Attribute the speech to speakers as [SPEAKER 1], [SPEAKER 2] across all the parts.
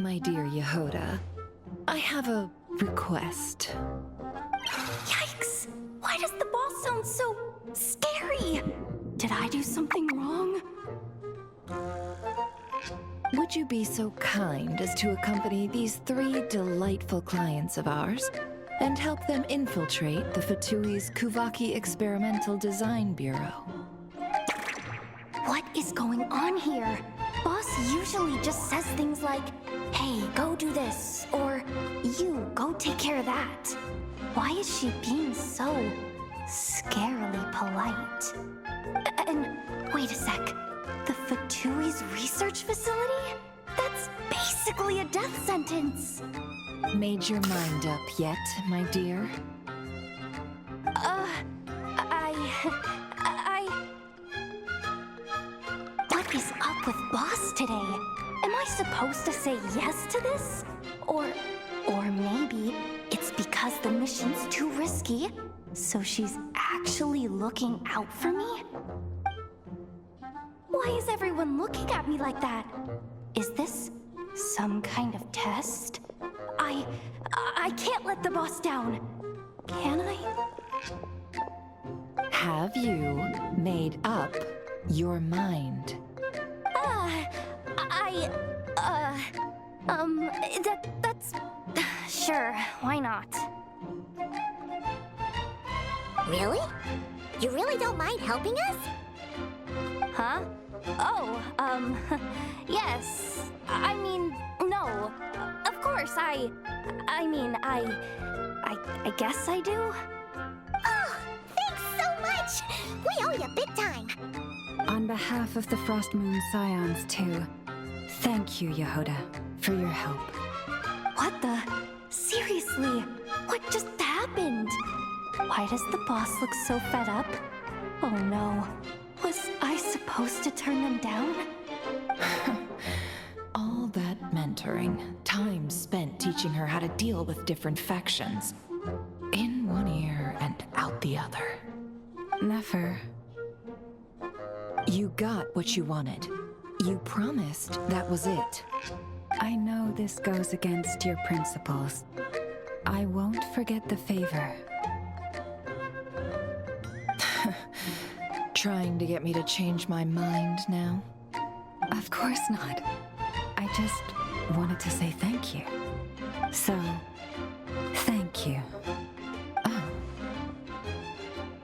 [SPEAKER 1] My dear Yehoda, I have a request.
[SPEAKER 2] Yikes! Why does the boss sound so scary? Did I do something wrong?
[SPEAKER 1] Would you be so kind as to accompany these 3 delightful clients of ours and help them infiltrate the Fatui's Kuvaki Experimental Design Bureau?
[SPEAKER 2] What is going on here? Boss usually just says things like, hey, go do this, or you, go take care of that. Why is she being so scarily polite? And wait a sec, the Fatui's research facility? That's basically a death sentence.
[SPEAKER 1] Made your mind up yet, my dear?
[SPEAKER 2] What is up with Boss today? Am I supposed to say yes to this? Or maybe it's because the mission's too risky, so she's actually looking out for me? Why is everyone looking at me like that? Is this some kind of test? I can't let the boss down. Can I?
[SPEAKER 1] Have you made up your mind?
[SPEAKER 2] That's... Sure, why not?
[SPEAKER 3] Really? You really don't mind helping us?
[SPEAKER 2] Huh? Oh, yes. I mean, no. Of course, I guess I do.
[SPEAKER 3] Oh, thanks so much! We owe you big time!
[SPEAKER 4] On behalf of the Frost Moon Scions, too, thank you, Yehoda, for your help.
[SPEAKER 2] What the? Seriously? What just happened? Why does the boss look so fed up? Oh no. Was I supposed to turn them down?
[SPEAKER 1] All that mentoring, time spent teaching her how to deal with different factions. In one ear and out the other.
[SPEAKER 4] Never.
[SPEAKER 1] You got what you wanted. You promised that was it.
[SPEAKER 4] I know this goes against your principles. I won't forget the favor.
[SPEAKER 1] Trying to get me to change my mind now?
[SPEAKER 4] Of course not. I just wanted to say thank you. So, thank you.
[SPEAKER 1] Oh.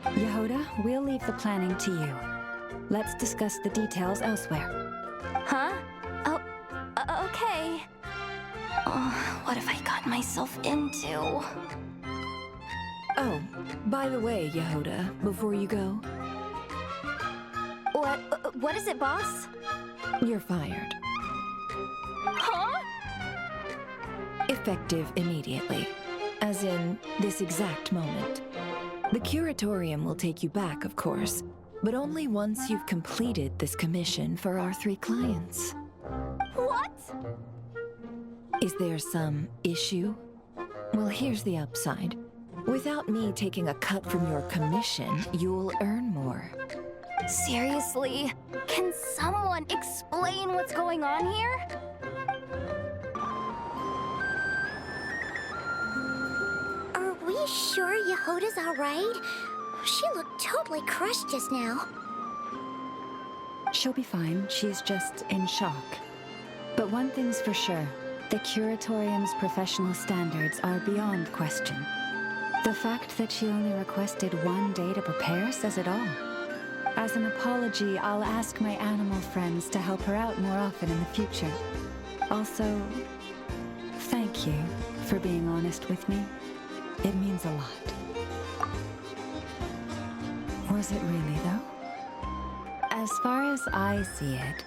[SPEAKER 4] Yehoda, we'll leave the planning to you. Let's discuss the details elsewhere.
[SPEAKER 2] Huh? Oh, okay. Oh, what have I gotten myself into?
[SPEAKER 1] Oh, by the way, Yehoda, before you go,
[SPEAKER 2] What is it, boss?
[SPEAKER 1] you're fired.
[SPEAKER 2] Huh?
[SPEAKER 1] Effective immediately. As in, this exact moment. The Curatorium will take you back, of course, but only once you've completed this commission for our 3 clients.
[SPEAKER 2] What?
[SPEAKER 1] Is there some issue? Well, here's the upside. Without me taking a cut from your commission, you'll earn more.
[SPEAKER 2] Seriously? Can someone explain what's going on here?
[SPEAKER 3] Are we sure Yehoda's alright? She looked totally crushed just now.
[SPEAKER 4] She'll be fine. She's just in shock. But one thing's for sure. The Curatorium's professional standards are beyond question. The fact that she only requested 1 day to prepare says it all. As an apology, I'll ask my animal friends to help her out more often in the future. Also, thank you for being honest with me. It means a lot. Was it really, though? As far as I see it,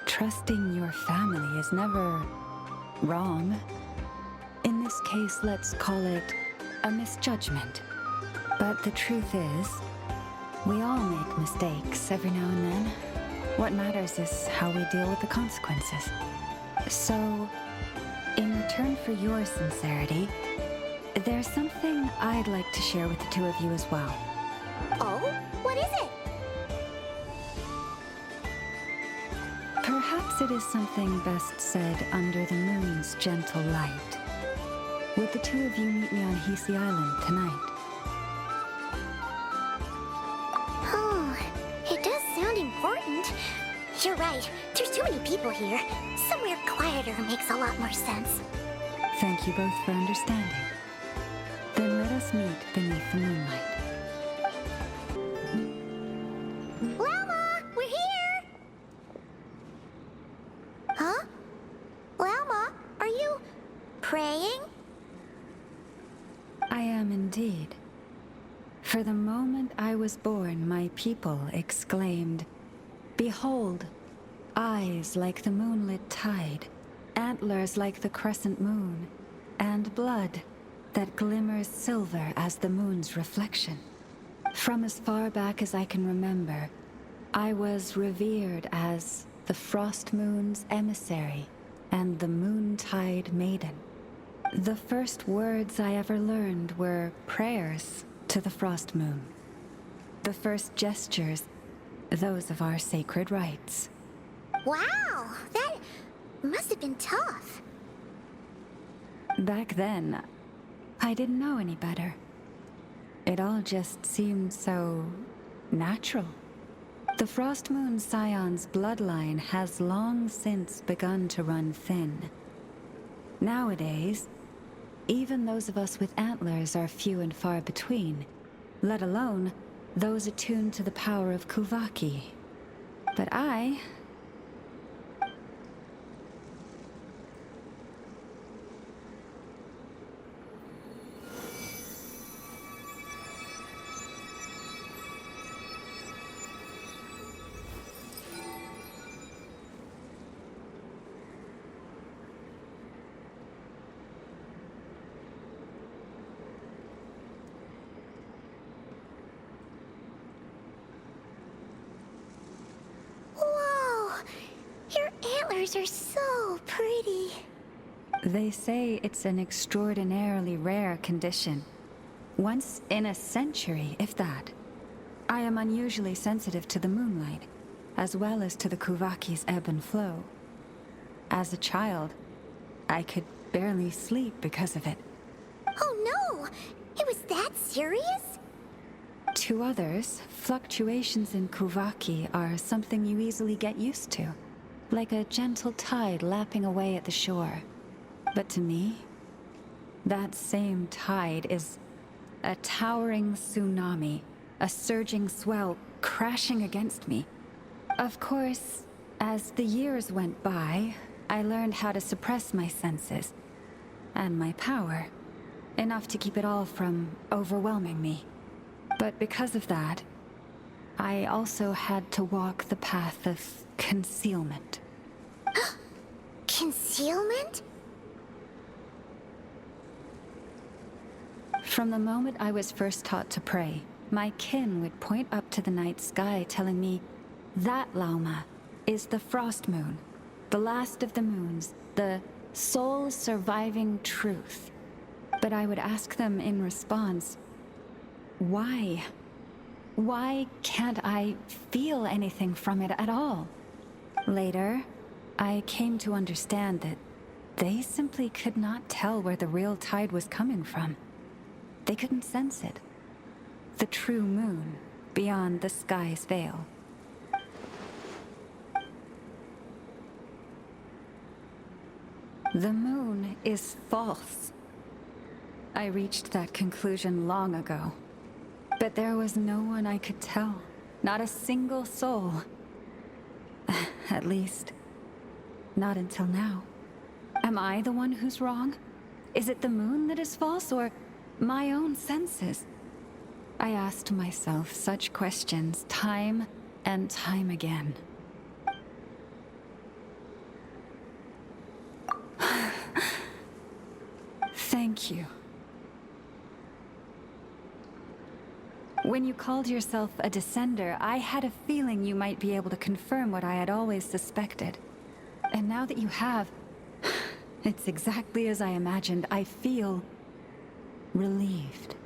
[SPEAKER 4] trusting your family is never wrong. In this case, let's call it a misjudgment. But the truth is, we all make mistakes every now and then. What matters is how we deal with the consequences. So, in return for your sincerity, there's something I'd like to share with the 2 of you as well.
[SPEAKER 3] Oh? What is it?
[SPEAKER 4] Perhaps Perhaps it is something best said under the moon's gentle light. Would the two of you meet me on Hisi Island tonight?
[SPEAKER 3] Oh, it does sound important. You're right. There's too many people here. Somewhere quieter makes a lot more sense.
[SPEAKER 4] Thank you both for understanding. Then let us meet beneath the moonlight.
[SPEAKER 3] Llama, we're here! Huh? Llama, are you praying?
[SPEAKER 4] I am indeed. For the moment I was born, my people exclaimed, "Behold, eyes like the moonlit tide, antlers like the crescent moon, and blood that glimmers silver as the moon's reflection." From as far back as I can remember, I was revered as the Frost Moon's emissary and the Moontide Maiden. The first words I ever learned were prayers to the Frost Moon. The first gestures, those of our sacred rites.
[SPEAKER 3] Wow, that must have been tough.
[SPEAKER 4] Back then, I didn't know any better. It all just seemed so natural. The Frost Moon Scion's bloodline has long since begun to run thin. Nowadays, even those of us with antlers are few and far between, let alone those attuned to the power of Kuvaki. But I...
[SPEAKER 3] Whoa, your antlers are so pretty.
[SPEAKER 4] They say it's an extraordinarily rare condition. Once in a century, if that. I am unusually sensitive to the moonlight, as well as to the Kuvaki's ebb and flow. As a child, I could barely sleep because of it.
[SPEAKER 3] Oh no, it was that serious?
[SPEAKER 4] To others, fluctuations in Kuvaki are something you easily get used to, like a gentle tide lapping away at the shore. But to me, that same tide is a towering tsunami, a surging swell crashing against me. Of course, as the years went by, I learned how to suppress my senses and my power, enough to keep it all from overwhelming me. But because of that, I also had to walk the path of concealment.
[SPEAKER 3] Concealment?
[SPEAKER 4] From the moment I was first taught to pray, my kin would point up to the night sky telling me, "That, Lauma, is the Frost Moon, the last of the moons, the sole surviving truth." But I would ask them in response, why? Why can't I feel anything from it at all? Later, I came to understand that they simply could not tell where the real tide was coming from. They couldn't sense it. The true moon, beyond the sky's veil. The moon is false. I reached that conclusion long ago. But there was no one I could tell. Not a single soul. At least, not until now. Am I the one who's wrong? Is it the moon that is false, or my own senses? I asked myself such questions time and time again. Thank you. When you called yourself a descender, I had a feeling you might be able to confirm what I had always suspected. And now that you have, it's exactly as I imagined. I feel relieved.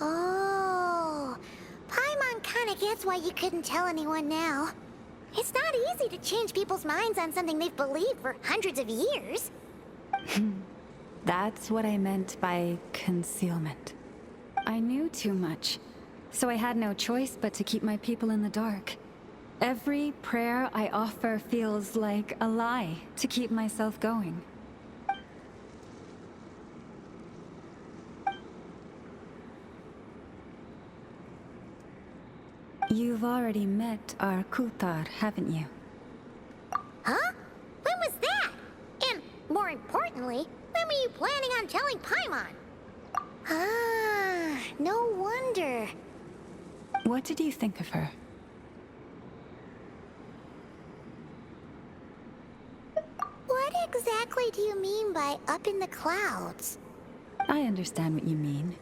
[SPEAKER 3] Oh, Paimon kinda gets why you couldn't tell anyone now. It's not easy to change people's minds on something they've believed for hundreds of years.
[SPEAKER 4] That's what I meant by concealment. I knew too much, so I had no choice but to keep my people in the dark. Every prayer I offer feels like a lie to keep myself going. You've already met our Kutar, haven't you?
[SPEAKER 3] Huh? When was that? And more importantly, when were you planning on telling Paimon? Ah, no wonder.
[SPEAKER 4] What did you think of her?
[SPEAKER 3] What exactly do you mean by up in the clouds?
[SPEAKER 4] I understand what you mean.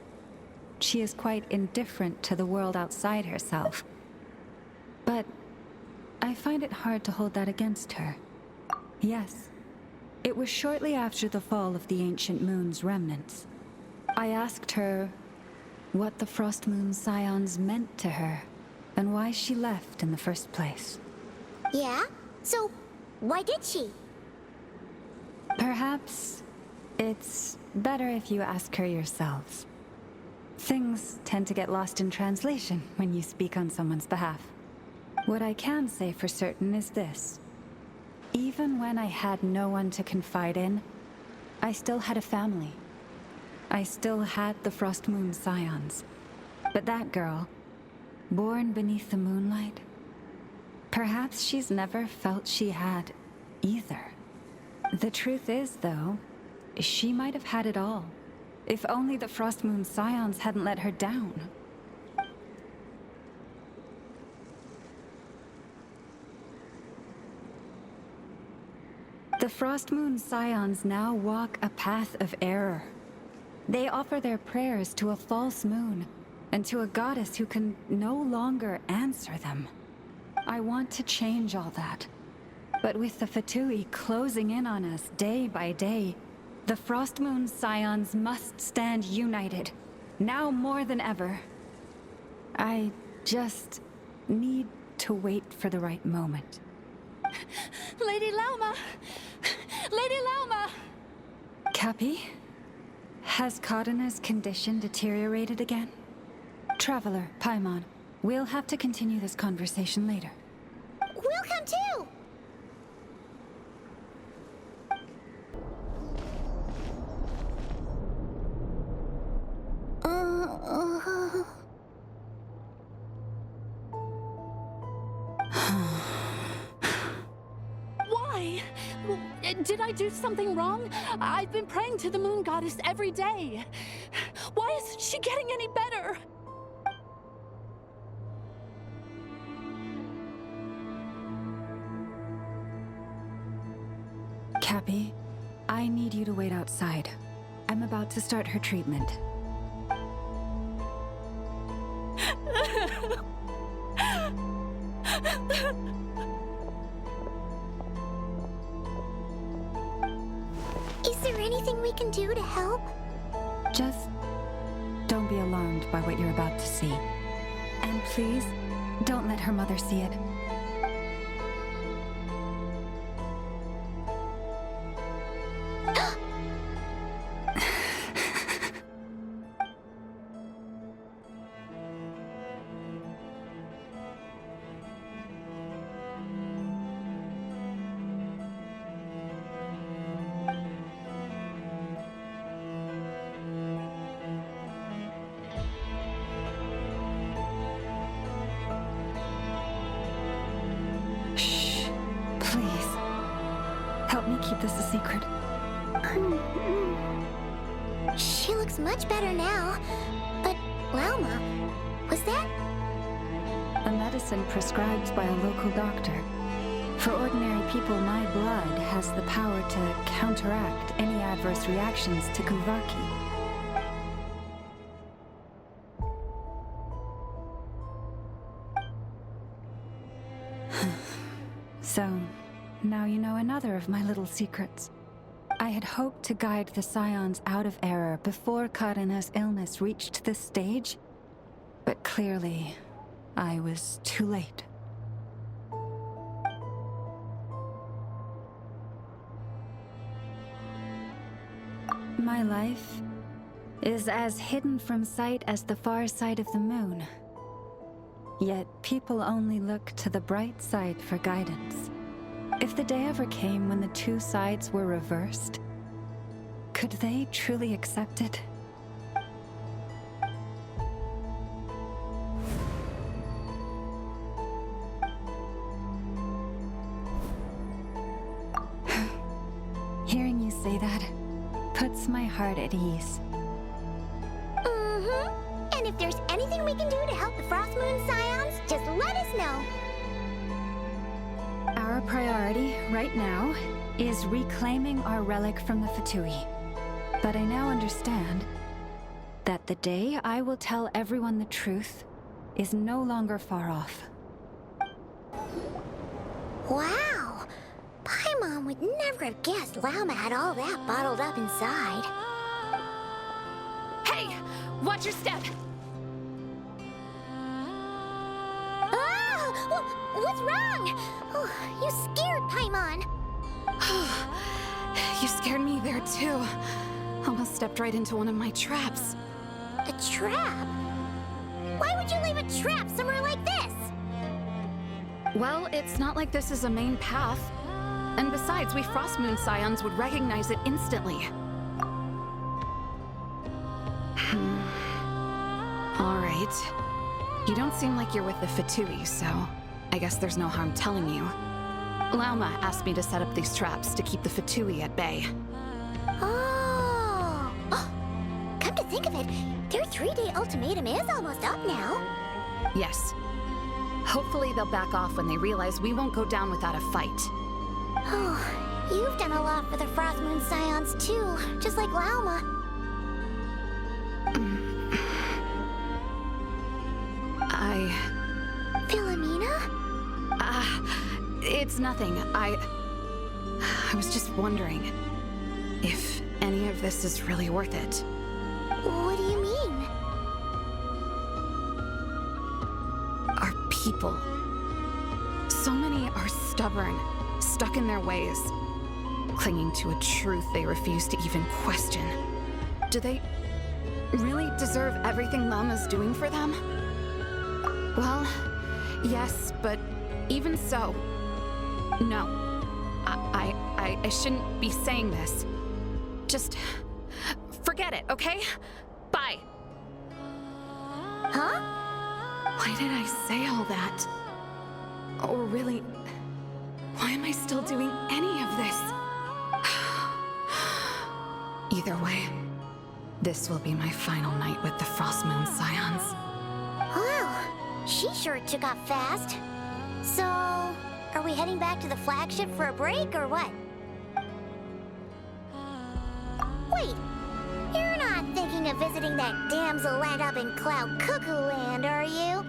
[SPEAKER 4] She is quite indifferent to the world outside herself. But I find it hard to hold that against her. Yes, it was shortly after the fall of the ancient moon's remnants. I asked her what the Frost Moon Scions meant to her, and why she left in the first place.
[SPEAKER 3] Yeah? So, why did she?
[SPEAKER 4] Perhaps it's better if you ask her yourselves. Things tend to get lost in translation when you speak on someone's behalf. What I can say for certain is this. Even when I had no one to confide in, I still had a family. I still had the Frost Moon Scions. But that girl, born beneath the moonlight, perhaps she's never felt she had either. The truth is, though, she might have had it all, if only the Frost Moon Scions hadn't let her down. The Frost Moon Scions now walk a path of error. They offer their prayers to a false moon, and to a goddess who can no longer answer them. I want to change all that. But with the Fatui closing in on us day by day, the Frost Moon Scions must stand united, now more than ever. I just need to wait for the right moment.
[SPEAKER 1] Lady Lauma! Lady Lauma!
[SPEAKER 4] Cappy? Has Cardina's condition deteriorated again? Traveler, Paimon, we'll have to continue this conversation later.
[SPEAKER 3] We'll come too!
[SPEAKER 5] Why? Did I do something wrong? I've been praying to the moon goddess every day. Why isn't she getting any better?
[SPEAKER 4] Cappy, I need you to wait outside. I'm about to start her treatment.
[SPEAKER 3] Is there anything we can do to help?
[SPEAKER 4] Just don't be alarmed by what you're about to see. And please, don't let her mother see it. Shh. Please. Help me keep this a secret.
[SPEAKER 3] She looks much better now. But, Lauma, was that?
[SPEAKER 4] A medicine prescribed by a local doctor. For ordinary people, my blood has the power to counteract any adverse reactions to Kuvaki. So, now you know another of my little secrets. I had hoped to guide the Scions out of error before Karina's illness reached this stage, but clearly, I was too late. my life is as hidden from sight as the far side of the moon. Yet people only look to the bright side for guidance. If the day ever came when the two sides were reversed, could they truly accept it? Hearing you say that puts my heart at ease.
[SPEAKER 3] Mm-hmm. And if there's anything we can do to help the Frost Moon Scions, just let us know.
[SPEAKER 4] Our priority right now is reclaiming our relic from the Fatui. But I now understand that the day I will tell everyone the truth is no longer far off.
[SPEAKER 3] Wow! Paimon would never have guessed Llama had all that bottled up inside.
[SPEAKER 5] Hey! Watch your step!
[SPEAKER 3] Oh! What's wrong? Oh, you scared Paimon.
[SPEAKER 5] You scared me there too. Almost stepped right into one of my traps.
[SPEAKER 3] A trap? Why would you leave a trap somewhere like this?
[SPEAKER 5] Well, it's not like this is a main path. And besides, we Frost Moon Scions would recognize it instantly. All right. You don't seem like you're with the Fatui, so I guess there's no harm telling you. Lauma asked me to set up these traps to keep the Fatui at bay.
[SPEAKER 3] Oh! Come to think of it, their 3-day ultimatum is almost up now.
[SPEAKER 5] Yes. Hopefully they'll back off when they realize we won't go down without a fight.
[SPEAKER 3] Oh, you've done a lot for the Frost Moon Scions too, just like Lauma. Philomena?
[SPEAKER 5] It's nothing. I was just wondering if any of this is really worth it.
[SPEAKER 3] What do you mean?
[SPEAKER 5] Our people. So many are stubborn, stuck in their ways, clinging to a truth they refuse to even question. Do they really deserve everything Lama's doing for them? Well, yes, but even so, no. I shouldn't be saying this. Just forget it, okay? Bye.
[SPEAKER 3] Huh?
[SPEAKER 5] Why did I say all that? Or really, why am I still doing any of this? Either way, this will be my final night with the Frost Moon Scions.
[SPEAKER 3] Wow, she sure took off fast. So, are we heading back to the flagship for a break or what? Wait, you're not thinking of visiting that damsel land up in Cloud Cuckoo Land, are you?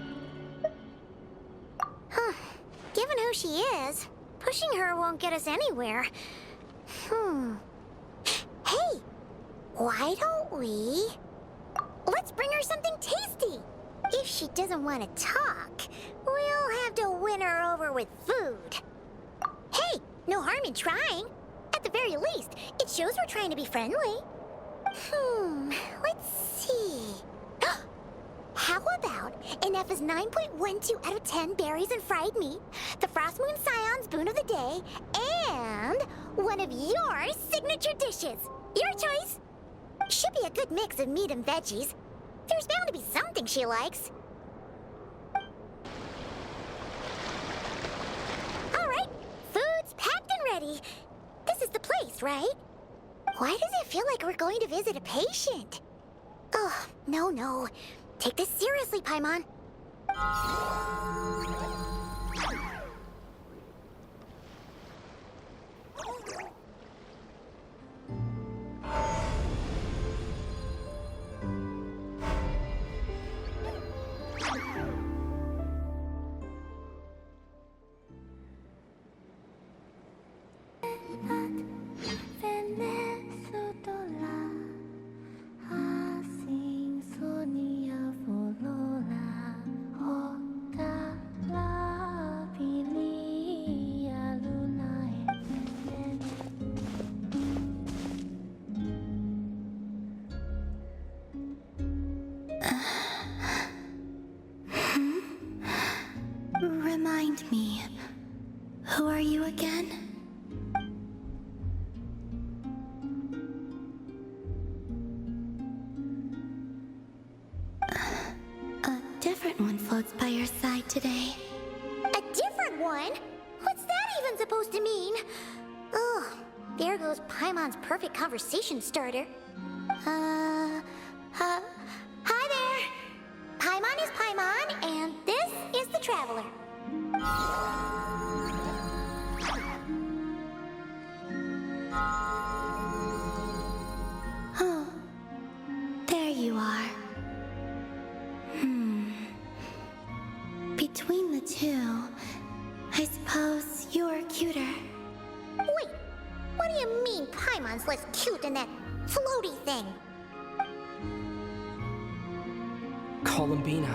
[SPEAKER 3] Huh. Given who she is, pushing her won't get us anywhere. Hey, why don't we... Let's bring her something tasty. If she doesn't want to talk, we'll have to win her over with food. Hey, no harm in trying. At the very least, it shows we're trying to be friendly. Let's see. How about an F is 9.12 out of 10 berries and fried meat, the Frost Moon Scion's boon of the day, and one of your signature dishes. Your choice. Should be a good mix of meat and veggies. There's bound to be something she likes. All right, food's packed and ready. This is the place, right? Why does it feel like we're going to visit a patient? Oh, no. Take this seriously, Paimon.
[SPEAKER 2] Who are you again? A different one floats by your side today.
[SPEAKER 3] A different one? What's that even supposed to mean? Ugh, there goes Paimon's perfect conversation starter. Hi there! Paimon is Paimon, and this is the Traveler.
[SPEAKER 2] Oh, there you are. Between the two, I suppose you're cuter.
[SPEAKER 3] Wait, what do you mean Paimon's less cute than that floaty thing?
[SPEAKER 6] Columbina.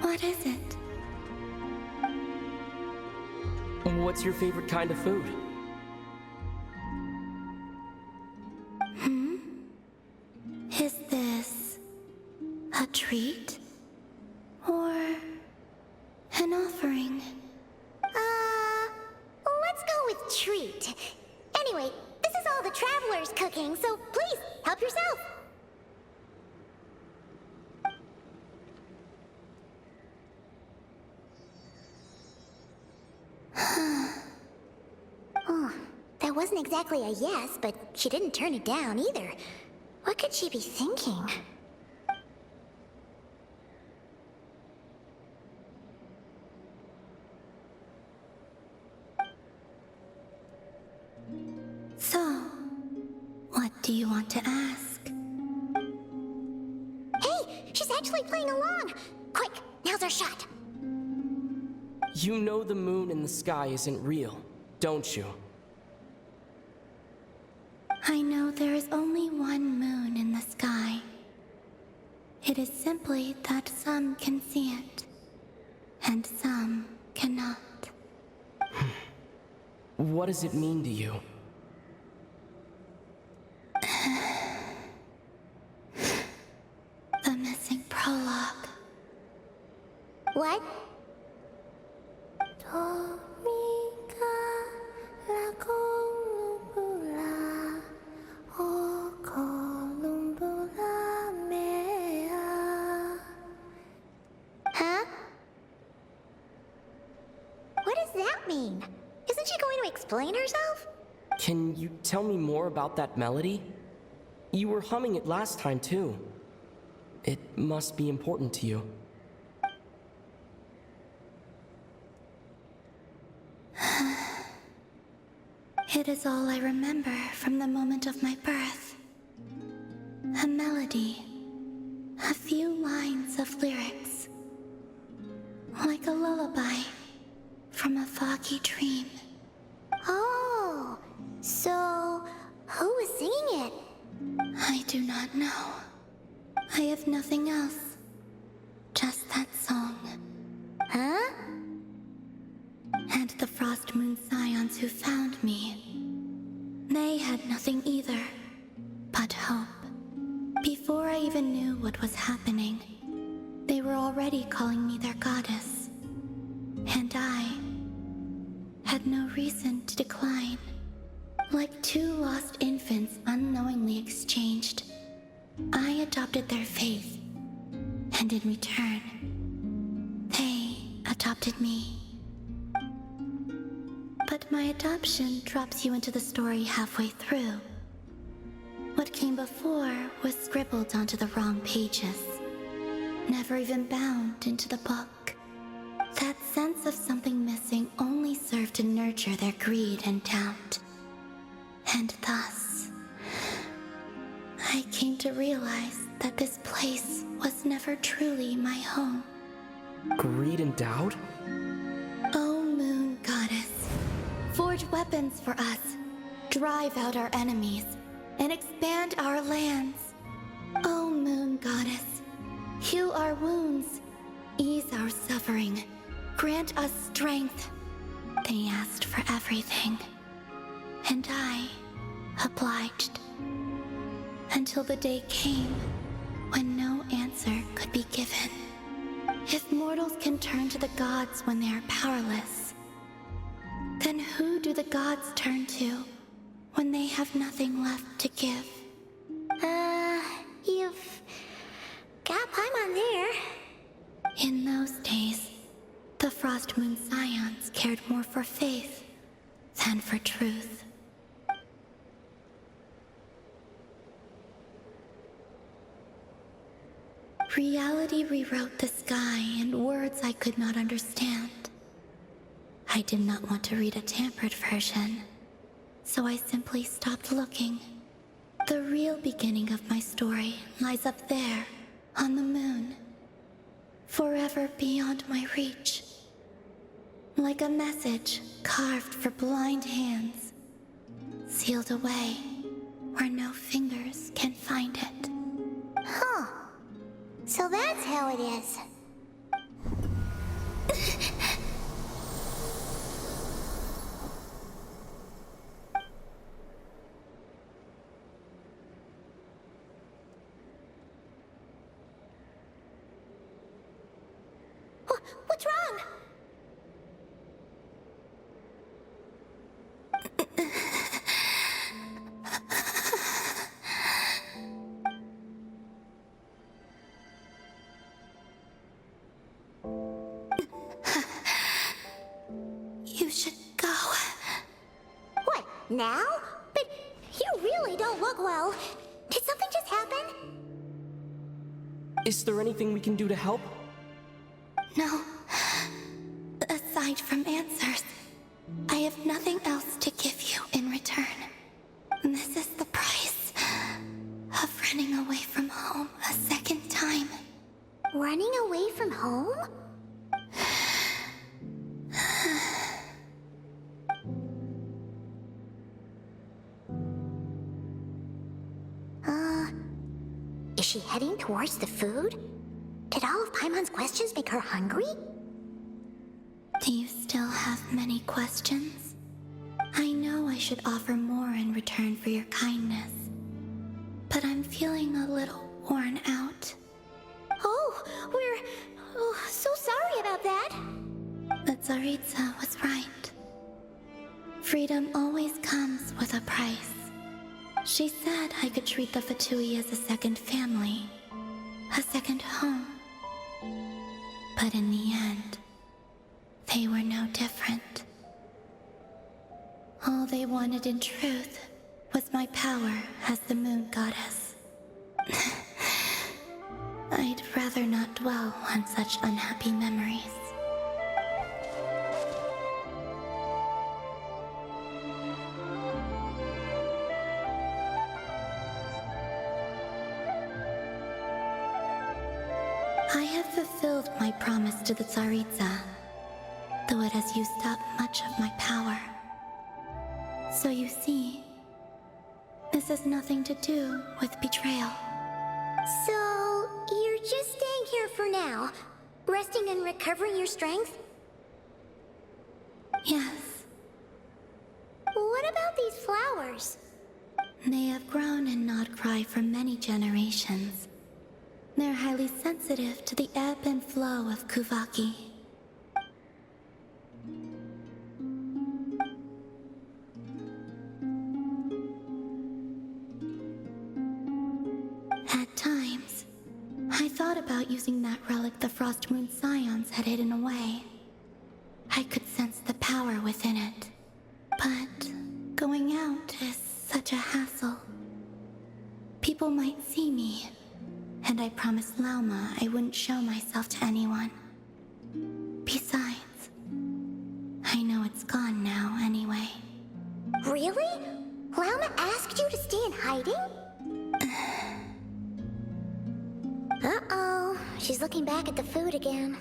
[SPEAKER 2] What is it?
[SPEAKER 6] What's your favorite kind of food?
[SPEAKER 2] Is this a treat? Or an offering?
[SPEAKER 3] Let's go with treat. Anyway, this is all the Traveler's cooking, so please, help yourself. Oh, that wasn't exactly a yes, but she didn't turn it down either. What could she be thinking?
[SPEAKER 2] So, what do you want to ask?
[SPEAKER 3] Hey, she's actually playing along! Quick, now's our shot.
[SPEAKER 6] You know the moon in the sky isn't real, don't you?
[SPEAKER 2] I know there is only one moon in the sky. It is simply that some can see it, and some cannot.
[SPEAKER 6] What does it mean to you?
[SPEAKER 2] The missing prologue.
[SPEAKER 3] What? Huh? What does that mean? Isn't she going to explain herself?
[SPEAKER 6] Can you tell me more about that melody? You were humming it last time, too. It must be important to you.
[SPEAKER 2] It is all I remember from the moment of my birth. A melody. A few lines of lyrics. Like a lullaby from a foggy dream.
[SPEAKER 3] Oh, so who was singing it?
[SPEAKER 2] I do not know. I have nothing else. Just that song.
[SPEAKER 3] Huh?
[SPEAKER 2] And the Frost Moon Scions who found me. They had nothing either, but hope. Before I even knew what was happening, they were already calling me their goddess. And I had no reason to decline. Like two lost infants unknowingly exchanged, I adopted their faith. And in return, they adopted me. But my adoption drops you into the story halfway through. What came before was scribbled onto the wrong pages, never even bound into the book. That sense of something missing only served to nurture their greed and doubt. And thus, I came to realize that this place was never truly my home.
[SPEAKER 6] Greed and doubt?
[SPEAKER 2] O Moon Goddess, forge weapons for us, drive out our enemies, and expand our lands. O Moon Goddess, heal our wounds, ease our suffering, grant us strength. They asked for everything, and I obliged. Until the day came when no answer could be given. If mortals can turn to the gods when they are powerless, then who do the gods turn to when they have nothing left to give?
[SPEAKER 3] You've got Paimon there.
[SPEAKER 2] In those days, the Frost Moon Scions cared more for faith than for truth. Reality rewrote the sky in words I could not understand. I did not want to read a tampered version, so I simply stopped looking. The real beginning of my story lies up there, on the moon, forever beyond my reach. Like a message carved for blind hands, sealed away where no fingers can find it.
[SPEAKER 3] Huh. So that's how it is. What's wrong?
[SPEAKER 2] You should go.
[SPEAKER 3] What, now? But you really don't look well. Did something just happen?
[SPEAKER 6] Is there anything we can do to help?
[SPEAKER 2] No. Aside from answers, I have nothing else to give you in return. This is the price of running away from home a second time.
[SPEAKER 3] Running away from home? Is she heading towards the food? Did all of Paimon's questions make her hungry?
[SPEAKER 2] Do you still have many questions? I know I should offer more in return for your kindness, but I'm feeling a little worn out.
[SPEAKER 3] Oh, we're so sorry about that.
[SPEAKER 2] The Tsaritsa was right. Freedom always comes with a price. She said I could treat the Fatui as a second family, a second home. But in the end, they were no different. All they wanted in truth was my power as the moon goddess. I'd rather not dwell on such unhappy memories. I have fulfilled my promise to the Tsaritsa, though it has used up much of my power. So you see, this has nothing to do with betrayal.
[SPEAKER 3] So, you're just staying here for now, resting and recovering your strength?
[SPEAKER 2] Yes,
[SPEAKER 3] What about these flowers?
[SPEAKER 2] they have grown in Nod Krai for many generations. They're highly sensitive to the ebb and flow of Kuvaki. At times, I thought about using that relic the Frost Moon Scions had hidden away. I could sense the power within it. But going out is such a hassle. People might see me, and I promised Lauma I wouldn't show myself to anyone. Besides, I know it's gone now anyway.
[SPEAKER 3] Really? Lauma asked you to stay in hiding? Uh-oh, she's looking back at the food again.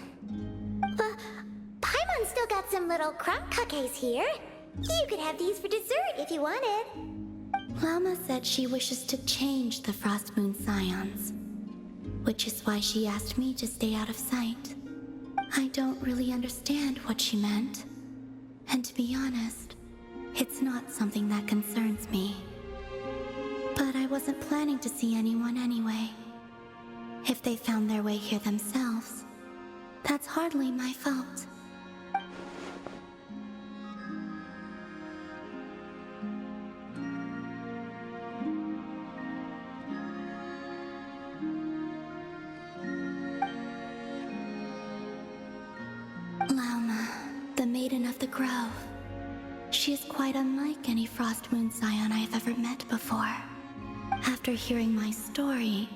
[SPEAKER 3] Paimon still got some little crumb cookies here. You could have these for dessert if you wanted.
[SPEAKER 2] Lauma said she wishes to change the Frost Moon Scions, which is why she asked me to stay out of sight. I don't really understand what she meant, and to be honest, it's not something that concerns me. But I wasn't planning to see anyone anyway. If they found their way here themselves, That's hardly my fault. Lauma, the Maiden of the Grove. She is quite unlike any Frost Moon Scion I have ever met before. After hearing my story,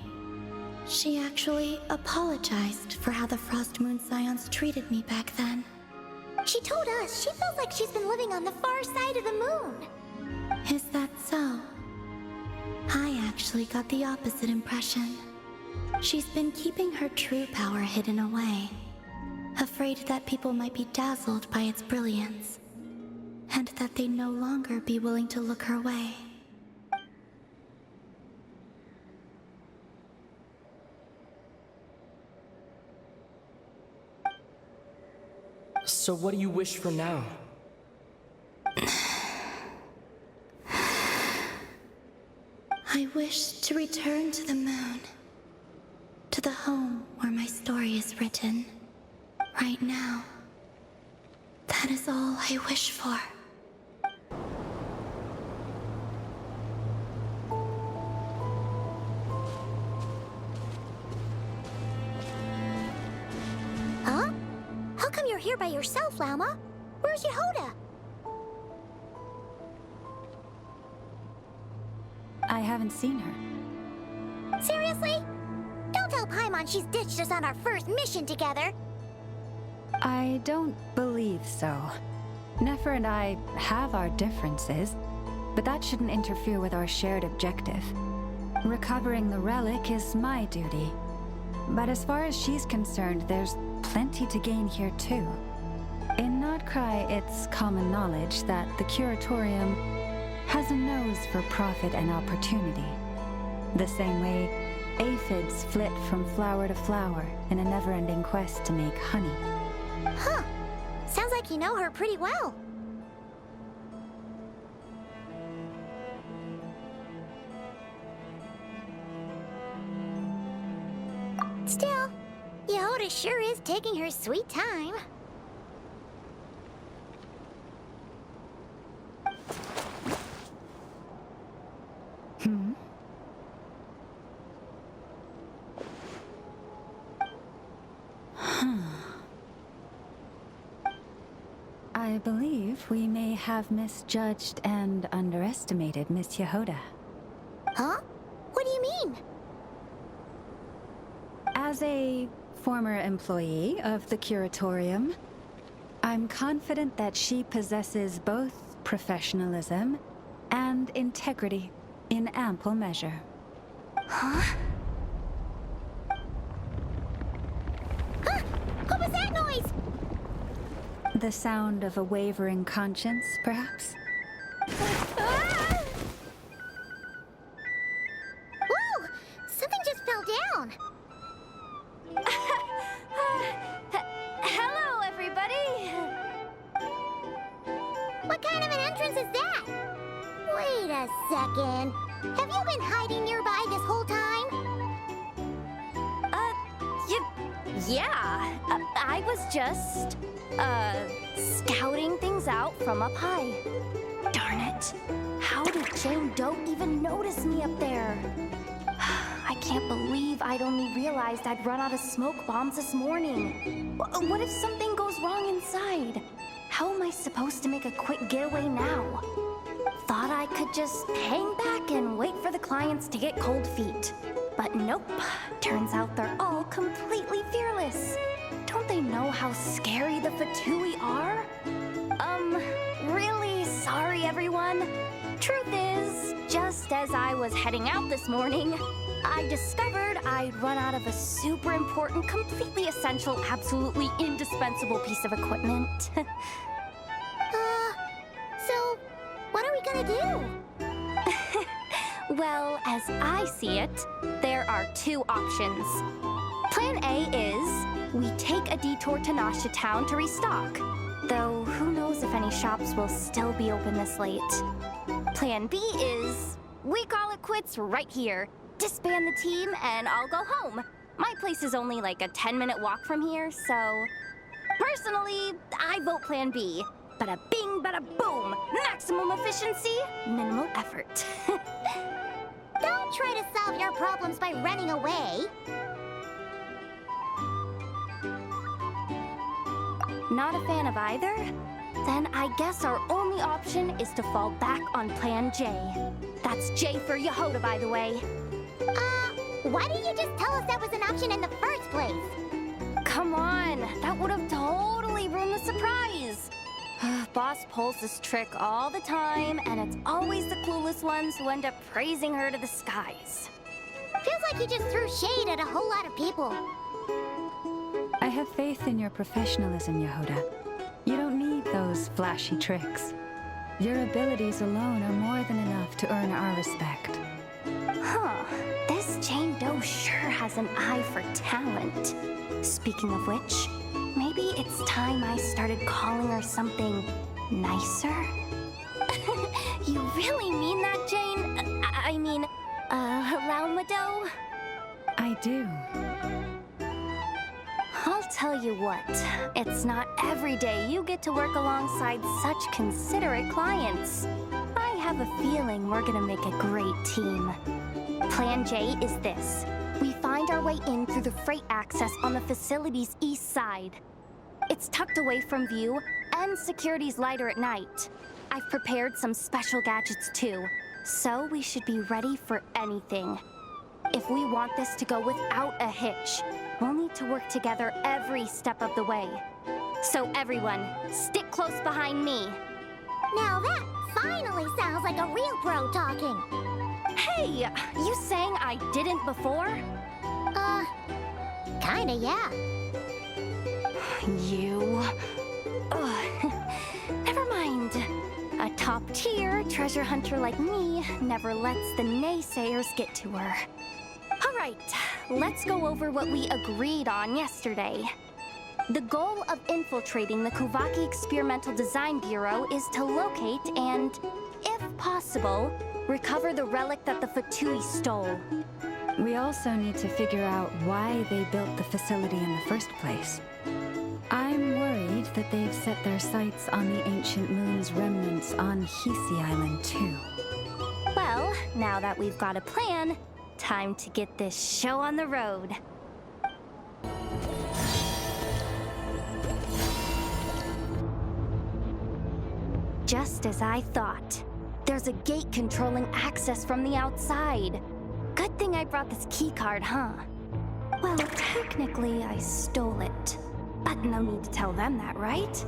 [SPEAKER 2] she actually apologized for how the Frost Moon Scions treated me back then.
[SPEAKER 3] She told us she feels like she's been living on the far side of the moon.
[SPEAKER 2] Is that so? I actually got the opposite impression. She's been keeping her true power hidden away, afraid that people might be dazzled by its brilliance, and that they'd no longer be willing to look her way.
[SPEAKER 6] So what do you wish for now?
[SPEAKER 2] I wish to return to the moon, to the home where my story is written. Right now, that is all I wish for.
[SPEAKER 3] Huh? How come you're here by yourself, Lauma? Where's Yehoda?
[SPEAKER 4] I haven't seen her.
[SPEAKER 3] Seriously? Don't tell Paimon she's ditched us on our first mission together.
[SPEAKER 4] I don't believe so. Nefer and I have our differences, but that shouldn't interfere with our shared objective. Recovering the relic is my duty. But as far as she's concerned, there's plenty to gain here too. In Krai, it's common knowledge that the Curatorium has a nose for profit and opportunity. The same way aphids flit from flower to flower in a never-ending quest to make honey.
[SPEAKER 3] Huh. Sounds like you know her pretty well. Still, Yehoda sure is taking her sweet time.
[SPEAKER 4] I believe we may have misjudged and underestimated Miss Yehoda.
[SPEAKER 3] Huh? What do you mean?
[SPEAKER 4] As a former employee of the Curatorium, I'm confident that she possesses both professionalism and integrity in ample measure.
[SPEAKER 3] Huh? Huh? What was that noise?
[SPEAKER 4] The sound of a wavering conscience, perhaps?
[SPEAKER 3] Ah! Whoa! Something just fell down.
[SPEAKER 2] Hello, everybody!
[SPEAKER 3] What kind of an entrance is that? Wait a second. Have you been hiding nearby this whole time?
[SPEAKER 2] Yeah. I was just, scouting things out from up high. Darn it. How did Jane Doe even notice me up there? I can't believe I'd only realized I'd run out of smoke bombs this morning. What if something goes wrong inside? How am I supposed to make a quick getaway now? Thought I could just hang back and wait for the clients to get cold feet. But nope. Turns out they're all completely fearless. Don't they know how scary the Fatui are? Really sorry, everyone. Truth is, just as I was heading out this morning, I discovered I'd run out of a super important, completely essential, absolutely indispensable piece of equipment.
[SPEAKER 3] So, what are we gonna do?
[SPEAKER 2] Well, as I see it, there are two options. Plan A is we take a detour to Nasha Town to restock, though who knows if any shops will still be open this late. Plan B is we call it quits right here, disband the team, and I'll go home. My place is only like a 10-minute walk from here, so... Personally, I vote Plan B. Bada bing, bada boom! Maximum efficiency, minimal effort.
[SPEAKER 3] Don't try to solve your problems by running away.
[SPEAKER 2] Not a fan of either? Then I guess our only option is to fall back on Plan J. That's J for Yehoda, by the way.
[SPEAKER 3] Why didn't you just tell us that was an option in the first place?
[SPEAKER 2] Come on, that would have totally ruined the surprise. Boss pulls this trick all the time, and it's always the clueless ones who end up praising her to the skies.
[SPEAKER 3] Feels like you just threw shade at a whole lot of people.
[SPEAKER 4] I have faith in your professionalism, Yehoda. You don't need those flashy tricks. Your abilities alone are more than enough to earn our respect.
[SPEAKER 2] Huh, this Jane Doe sure has an eye for talent. Speaking of which, maybe it's time I started calling her something nicer? You really mean that, Jane? I mean, Laumado?
[SPEAKER 4] I do.
[SPEAKER 2] I'll tell you what, it's not every day you get to work alongside such considerate clients. I have a feeling we're gonna make a great team. Plan J is this. We find our way in through the freight access on the facility's east side. It's tucked away from view, and security's lighter at night. I've prepared some special gadgets too, so we should be ready for anything. If we want this to go without a hitch, we'll need to work together every step of the way. So everyone, stick close behind me.
[SPEAKER 3] Now that finally sounds like a real pro talking.
[SPEAKER 2] Hey, you saying I didn't before?
[SPEAKER 3] Kinda, yeah.
[SPEAKER 2] You... Ugh. Never mind. A top-tier treasure hunter like me never lets the naysayers get to her. All right, let's go over what we agreed on yesterday. The goal of infiltrating the Kuvaki Experimental Design Bureau is to locate and, if possible, recover the relic that the Fatui stole.
[SPEAKER 4] We also need to figure out why they built the facility in the first place. I'm worried that they've set their sights on the Ancient Moon's remnants on Hisi Island too.
[SPEAKER 2] Well, now that we've got a plan, time to get this show on the road. Just as I thought. There's a gate controlling access from the outside. Good thing I brought this keycard, huh? Well, technically I stole it. But no need to tell them that, right?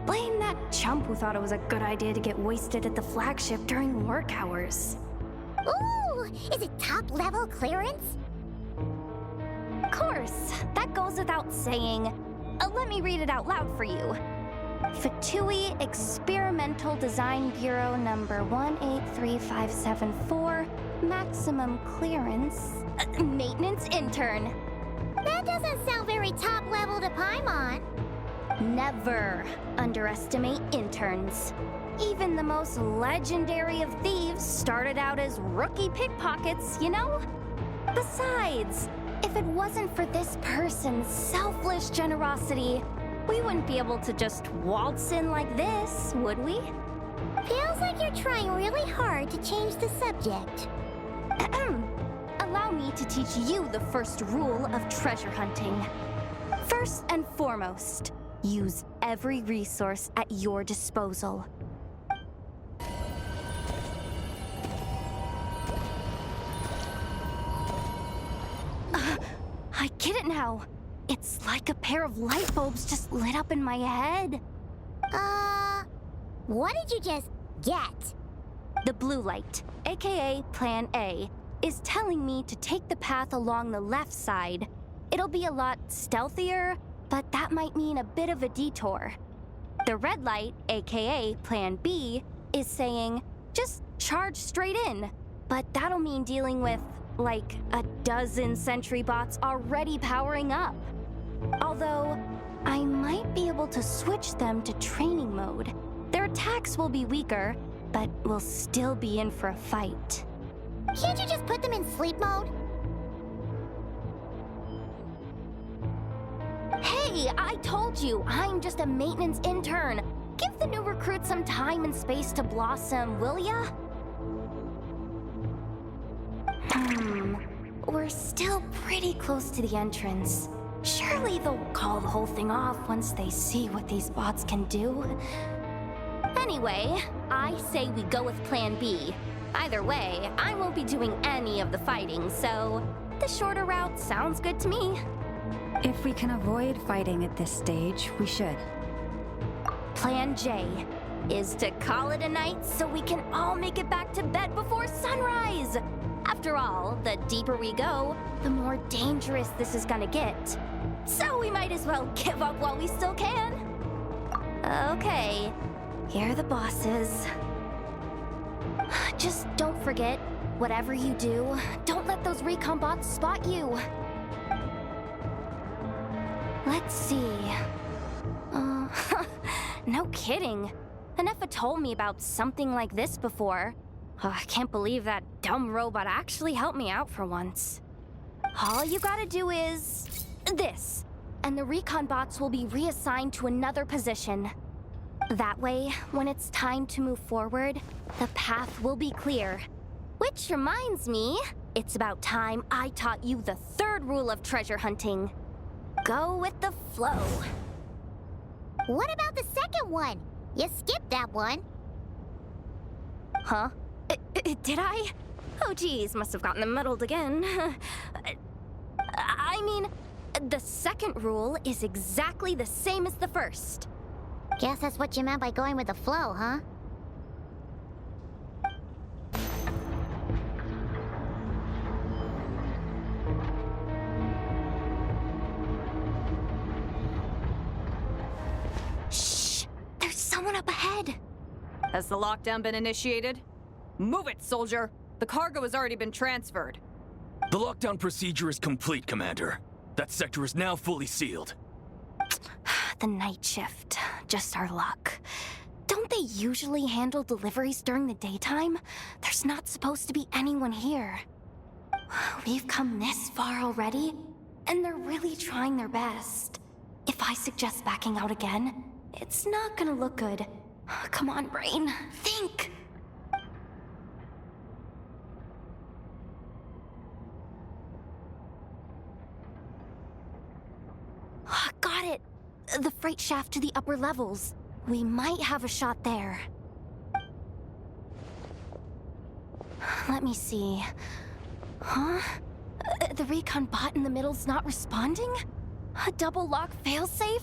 [SPEAKER 2] Blame that chump who thought it was a good idea to get wasted at the flagship during work hours.
[SPEAKER 3] Ooh, is it top-level clearance?
[SPEAKER 2] Of course, that goes without saying. Let me read it out loud for you. Fatui Experimental Design Bureau number 183574, maximum clearance, maintenance intern.
[SPEAKER 3] That doesn't sound very top-level to Paimon.
[SPEAKER 2] Never underestimate interns. Even the most legendary of thieves started out as rookie pickpockets, you know? Besides, if it wasn't for this person's selfless generosity, we wouldn't be able to just waltz in like this, would we?
[SPEAKER 3] Feels like you're trying really hard to change the subject.
[SPEAKER 2] Allow me to teach you the first rule of treasure hunting. First and foremost, use every resource at your disposal. I get it now. It's like a pair of light bulbs just lit up in my head.
[SPEAKER 3] What did you just get?
[SPEAKER 2] The blue light, aka Plan A, is telling me to take the path along the left side. It'll be a lot stealthier, but that might mean a bit of a detour. The red light, aka Plan B, is saying, just charge straight in. But that'll mean dealing with, like, a dozen sentry bots already powering up. Although, I might be able to switch them to training mode. Their attacks will be weaker, but we'll still be in for a fight.
[SPEAKER 3] Can't you just put them in sleep mode?
[SPEAKER 2] Hey, I told you, I'm just a maintenance intern. Give the new recruit some time and space to blossom, will ya? We're still pretty close to the entrance. Surely they'll call the whole thing off once they see what these bots can do. Anyway, I say we go with Plan B. Either way, I won't be doing any of the fighting, so the shorter route sounds good to me.
[SPEAKER 4] If we can avoid fighting at this stage, we should.
[SPEAKER 2] Plan J is to call it a night so we can all make it back to bed before sunrise. After all, the deeper we go, the more dangerous this is gonna get. So we might as well give up while we still can. Okay, here are the bosses. Just don't forget, whatever you do, don't let those recon bots spot you. Let's see. No kidding. Anefa told me about something like this before. I can't believe that dumb robot actually helped me out for once. All you gotta do is this, and the recon bots will be reassigned to another position. That way, when it's time to move forward, the path will be clear. Which reminds me, it's about time I taught you the third rule of treasure hunting. Go with the flow.
[SPEAKER 3] What about the second one? You skipped that one.
[SPEAKER 2] Huh? Did I? Oh geez, must have gotten muddled again. I mean, the second rule is exactly the same as the first.
[SPEAKER 3] Guess that's what you meant by going with the flow, huh?
[SPEAKER 2] Shh! There's someone up ahead.
[SPEAKER 7] Has the lockdown been initiated? Move it, soldier! The cargo has already been transferred.
[SPEAKER 8] The lockdown procedure is complete, Commander. That sector is now fully sealed.
[SPEAKER 2] The night shift. Just our luck. Don't they usually handle deliveries during the daytime? There's not supposed to be anyone here. We've come this far already, and they're really trying their best. If I suggest backing out again, it's not gonna look good. Come on, brain. Think! Got it! The freight shaft to the upper levels. We might have a shot there. Let me see. Huh? The recon bot in the middle's not responding? A double lock failsafe?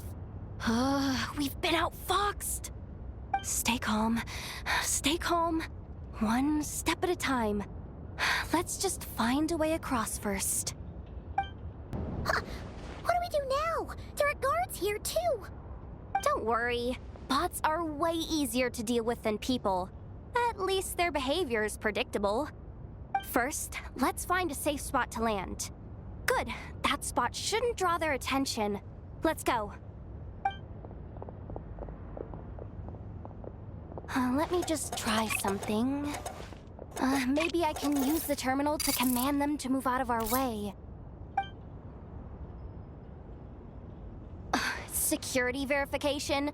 [SPEAKER 2] We've been outfoxed! Stay calm. Stay calm. One step at a time. Let's just find a way across first.
[SPEAKER 3] Huh. What do we do now? There are guards here, too.
[SPEAKER 2] Don't worry. Bots are way easier to deal with than people. At least their behavior is predictable. First, let's find a safe spot to land. Good. That spot shouldn't draw their attention. Let's go. Let me just try something. Maybe I can use the terminal to command them to move out of our way. Security verification?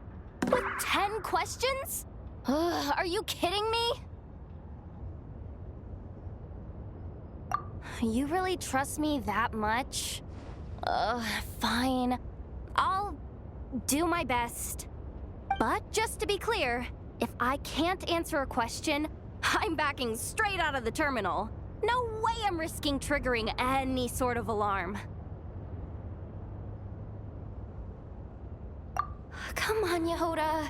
[SPEAKER 2] With 10 questions? Are you kidding me? You really trust me that much? Fine. I'll do my best. But just to be clear, if I can't answer a question, I'm backing straight out of the terminal. No way I'm risking triggering any sort of alarm. Come on, Yehoda.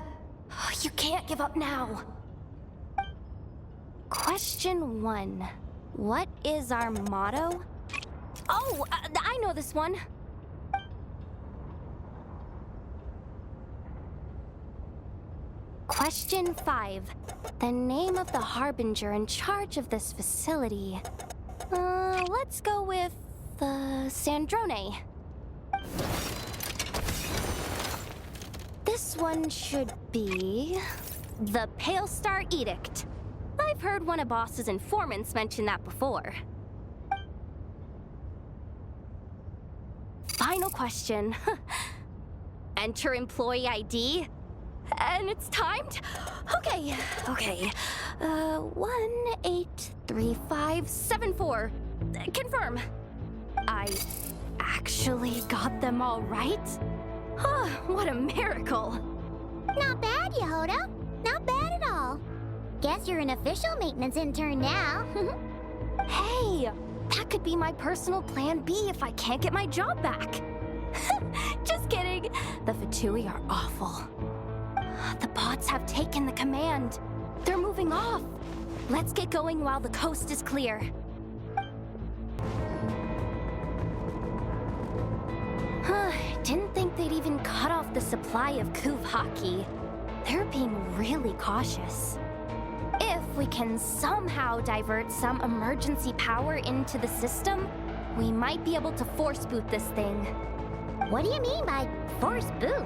[SPEAKER 2] You can't give up now. Question 1. What is our motto? Oh, I know this one. Question 5. The name of the harbinger in charge of this facility. Let's go with, Sandrone. This one should be the Pale Star Edict. I've heard one of Boss's informants mention that before. Final question. enter employee ID. And it's timed? Okay. 183574. Confirm. I actually got them all right? Huh, what a miracle.
[SPEAKER 3] Not bad, Yehoda. Not bad at all. Guess you're an official maintenance intern now.
[SPEAKER 2] Hey, that could be my personal plan B if I can't get my job back. Just kidding. The Fatui are awful. The bots have taken the command. They're moving off. Let's get going while the coast is clear. Didn't think they'd even cut off the supply of Kuvaki. They're being really cautious. If we can somehow divert some emergency power into the system, we might be able to force boot this thing.
[SPEAKER 3] What do you mean by force boot?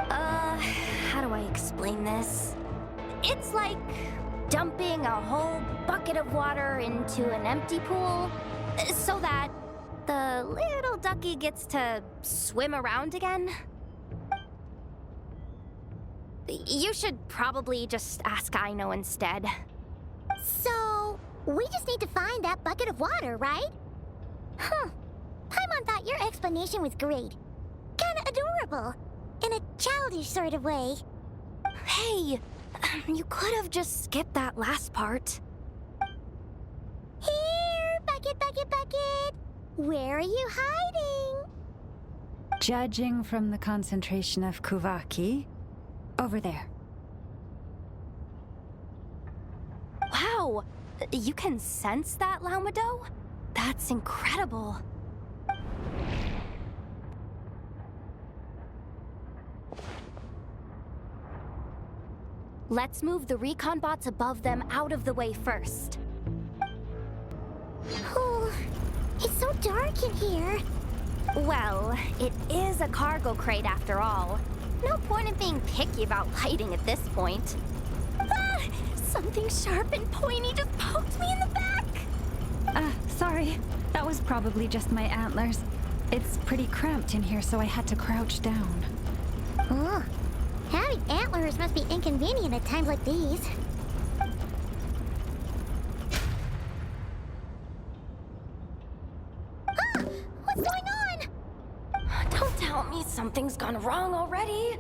[SPEAKER 2] How do I explain this? It's like dumping a whole bucket of water into an empty pool so that the little ducky gets to swim around again. You should probably just ask Aino instead.
[SPEAKER 3] So, we just need to find that bucket of water, right? Huh. Paimon thought your explanation was great. Kinda adorable. In a childish sort of way.
[SPEAKER 2] Hey, you could have just skipped that last part.
[SPEAKER 3] Here, bucket, bucket, bucket. Where are you hiding?
[SPEAKER 4] Judging from the concentration of Kuvaki, over there.
[SPEAKER 2] Wow, you can sense that, Laumado? That's incredible. Let's move the recon bots above them out of the way first.
[SPEAKER 3] Oh, it's so dark in here.
[SPEAKER 2] Well, it is a cargo crate after all. No point in being picky about lighting at this point. Ah! Something sharp and pointy just poked me in the back!
[SPEAKER 4] Sorry. That was probably just my antlers. It's pretty cramped in here, so I had to crouch down.
[SPEAKER 3] Oh, having antlers must be inconvenient at times like these. Ah! What's going on?
[SPEAKER 2] Don't tell me something's gone wrong already.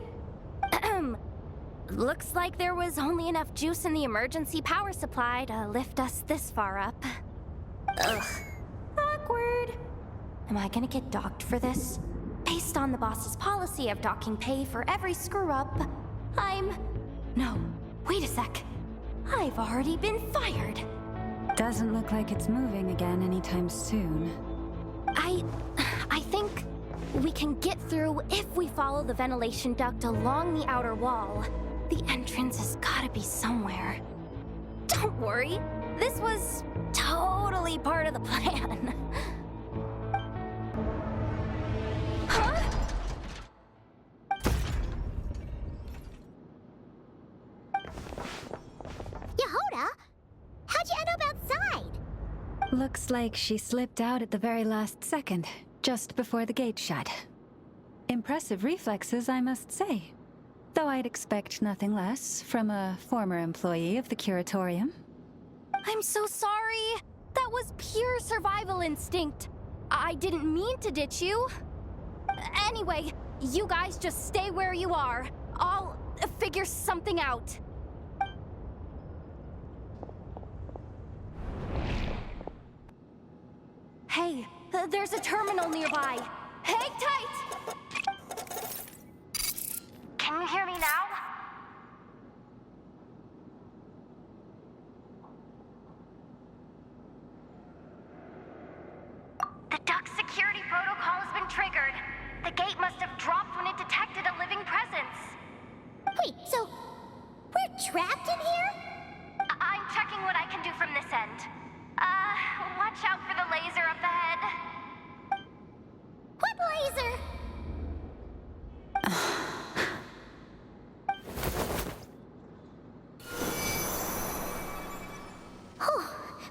[SPEAKER 2] Looks like there was only enough juice in the emergency power supply to lift us this far up. Ugh. Awkward. Am I gonna get docked for this? Based on the boss's policy of docking pay for every screw-up, No, wait a sec. I've already been fired.
[SPEAKER 4] Doesn't look like it's moving again anytime soon.
[SPEAKER 2] I think we can get through if we follow the ventilation duct along the outer wall. The entrance has gotta be somewhere. Don't worry, this was totally part of the plan. Huh?
[SPEAKER 3] Yehoda, how'd you end up outside?
[SPEAKER 4] Looks like she slipped out at the very last second, just before the gate shut. Impressive reflexes, I must say. Though I'd expect nothing less from a former employee of the Curatorium.
[SPEAKER 2] I'm so sorry. That was pure survival instinct. I didn't mean to ditch you. Anyway, you guys just stay where you are. I'll figure something out. Hey, there's a terminal nearby. Hang tight! Can you hear me now? The duct security protocol has been triggered. The gate must have dropped when it detected a living presence.
[SPEAKER 3] Wait, so we're trapped in here?
[SPEAKER 2] I'm checking what I can do from this end. Watch out for the laser up ahead.
[SPEAKER 3] What laser? Oh,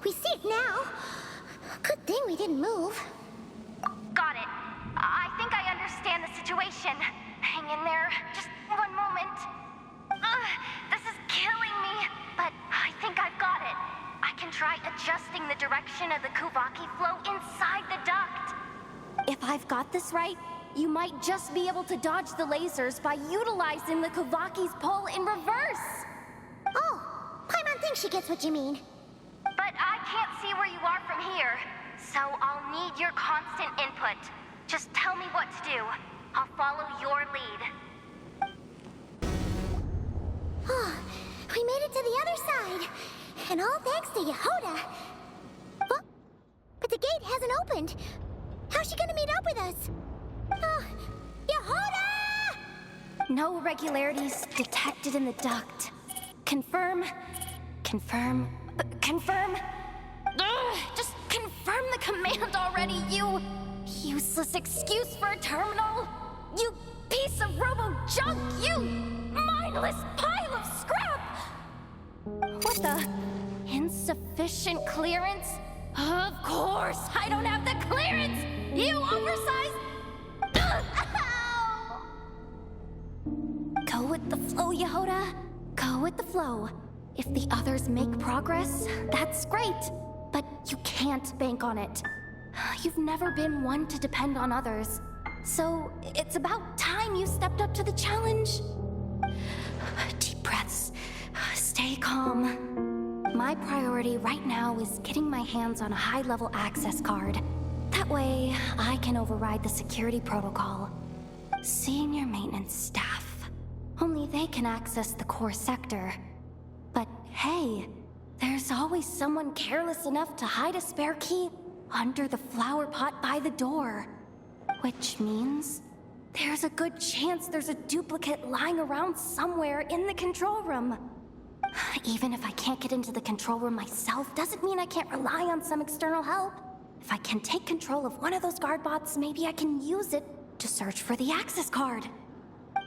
[SPEAKER 3] we see it now. Good thing we didn't move.
[SPEAKER 2] Got it. Genshin. Hang in there. Just one moment. This is killing me, but I think I've got it. I can try adjusting the direction of the Kuvaki flow inside the duct. If I've got this right, you might just be able to dodge the lasers by utilizing the Kuvaki's pull in reverse.
[SPEAKER 3] Oh, Paimon thinks she gets what you mean.
[SPEAKER 2] But I can't see where you are from here, so I'll need your constant input. Just tell me what to do. I'll follow your lead.
[SPEAKER 3] Oh, we made it to the other side. And all thanks to Yehoda. Oh, but the gate hasn't opened. How's she gonna meet up with us? Oh, Yehoda!
[SPEAKER 2] No irregularities detected in the duct. Confirm. Confirm. Confirm. Ugh, just confirm the command already, you useless excuse for a terminal. You piece of robo-junk, you mindless pile of scrap! What the? Insufficient clearance? Of course, I don't have the clearance! You oversized... Ow! Go with the flow, Yehoda. Go with the flow. If the others make progress, that's great. But you can't bank on it. You've never been one to depend on others. So it's about time you stepped up to the challenge. Deep breaths. Stay calm. My priority right now is getting my hands on a high-level access card. That way, I can override the security protocol. Senior maintenance staff. Only they can access the core sector. But hey, there's always someone careless enough to hide a spare key under the flower pot by the door. Which means there's a good chance there's a duplicate lying around somewhere in the control room. Even if I can't get into the control room myself, doesn't mean I can't rely on some external help. If I can take control of one of those guard bots, maybe I can use it to search for the access card.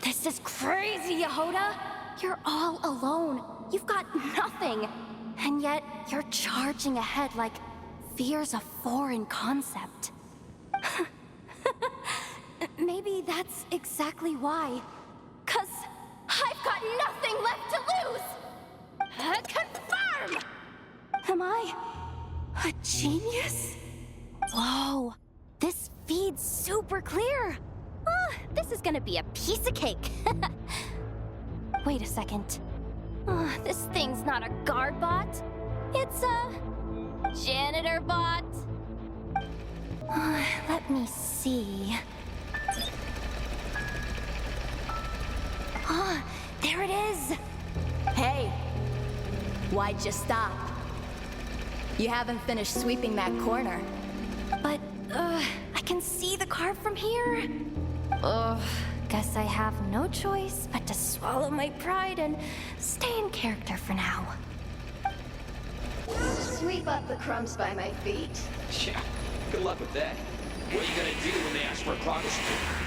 [SPEAKER 2] This is crazy, Yehoda! You're all alone. You've got nothing. And yet, you're charging ahead like fear's a foreign concept. Maybe that's exactly why. 'Cause I've got nothing left to lose! Confirm! Am I a genius? Whoa, this feed's super clear. This is gonna be a piece of cake. Wait a second. This thing's not a guard bot. It's a janitor bot. Let me see. There it is.
[SPEAKER 9] Hey, why'd you stop? You haven't finished sweeping that corner.
[SPEAKER 2] But, I can see the card from here. Guess I have no choice but to swallow my pride and stay in character for now.
[SPEAKER 10] Sweep up the crumbs by my feet.
[SPEAKER 11] Yeah, good luck with that. What are you gonna do when they ask for a progress report?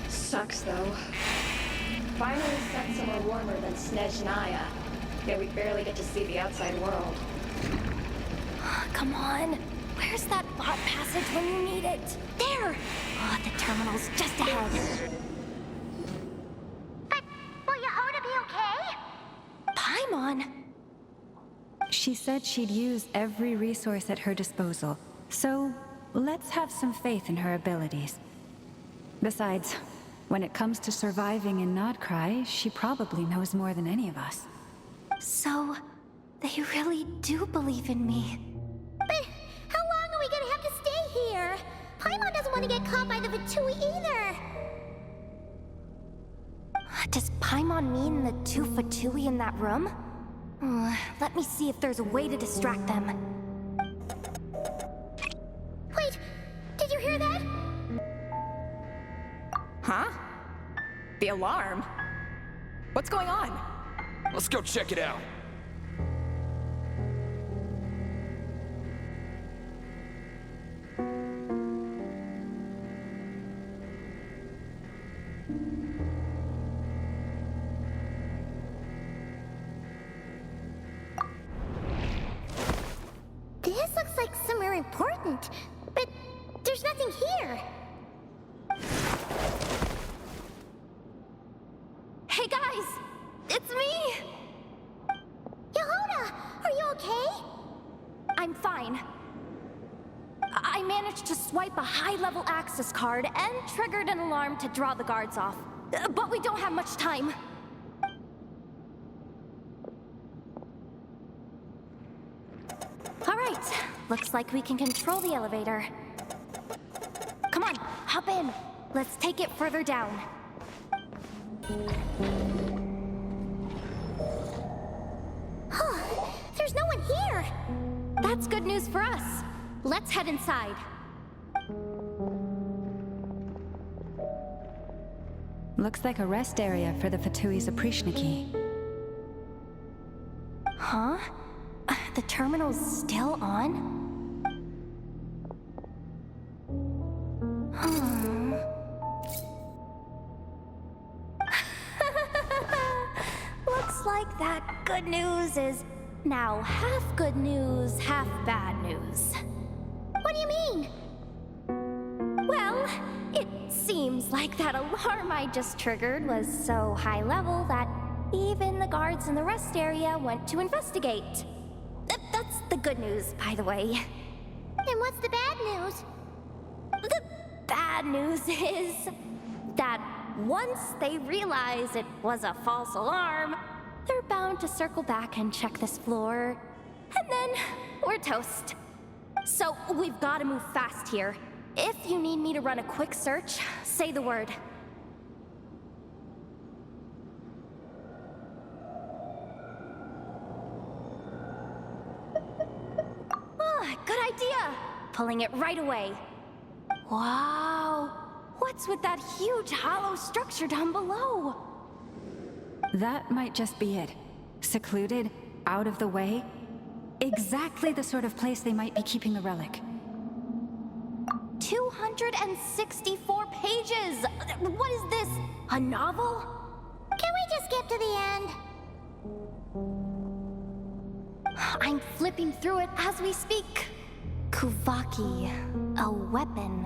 [SPEAKER 10] Sucks, though. Finally set somewhere warmer than Snezhnaya. Yet we barely get to see the outside world.
[SPEAKER 2] Come on. Where's that bot passage when you need it? There! The terminal's just ahead.
[SPEAKER 3] But will Yehoda be okay?
[SPEAKER 2] Paimon?
[SPEAKER 4] She said she'd use every resource at her disposal, so let's have some faith in her abilities. Besides, when it comes to surviving in Krai, she probably knows more than any of us.
[SPEAKER 2] So, they really do believe in me.
[SPEAKER 3] But how long are we gonna have to stay here? Paimon doesn't want to get caught by the Fatui either.
[SPEAKER 2] Does Paimon mean the two Fatui in that room? Let me see if there's a way to distract them.
[SPEAKER 3] Wait, did you hear that?
[SPEAKER 9] Huh? The alarm? What's going on?
[SPEAKER 8] Let's go check it out.
[SPEAKER 3] This looks like somewhere important. important, but there's nothing here.
[SPEAKER 2] Hey guys! It's me!
[SPEAKER 3] Yehuda, are you okay?
[SPEAKER 2] I'm fine. I managed to swipe a high-level access card and triggered an alarm to draw the guards off. But we don't have much time. All right, looks like we can control the elevator. Come on, hop in. Let's take it further down.
[SPEAKER 3] There's no one here.
[SPEAKER 2] That's good news for us. Let's head inside.
[SPEAKER 4] Looks like a rest area for the Fatui's Oprishniki.
[SPEAKER 2] Huh? The terminal's still on? Looks like that good news is now half good news, half bad news.
[SPEAKER 3] What do you mean?
[SPEAKER 2] Well, it seems like that alarm I just triggered was so high level that even the guards in the rest area went to investigate. That's the good news, by the way.
[SPEAKER 3] Then what's the bad news?
[SPEAKER 2] The bad news is that once they realize it was a false alarm, they're bound to circle back and check this floor. And then we're toast. So we've got to move fast here. If you need me to run a quick search, say the word. Good idea! Pulling it right away. Wow! What's with that huge hollow structure down below?
[SPEAKER 4] That might just be it. Secluded, out of the way. Exactly the sort of place they might be keeping the relic.
[SPEAKER 2] 264 pages! What is this? A novel?
[SPEAKER 3] Can we just skip to the end?
[SPEAKER 2] I'm flipping through it as we speak. Kuvaki, a weapon.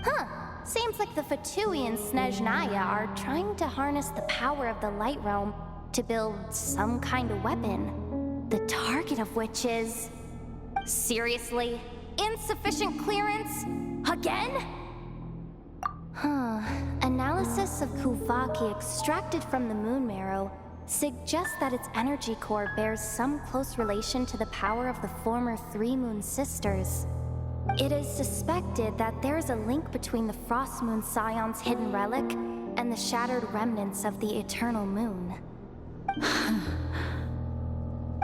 [SPEAKER 2] Huh, seems like the Fatui and Snezhnaya are trying to harness the power of the Light Realm to build some kind of weapon. The target of which is... Seriously? Insufficient clearance? Again? Analysis of Kuvaki extracted from the moon marrow suggests that its energy core bears some close relation to the power of the former Three Moon Sisters. It is suspected that there is a link between the Frost Moon Scion's hidden relic and the shattered remnants of the Eternal Moon.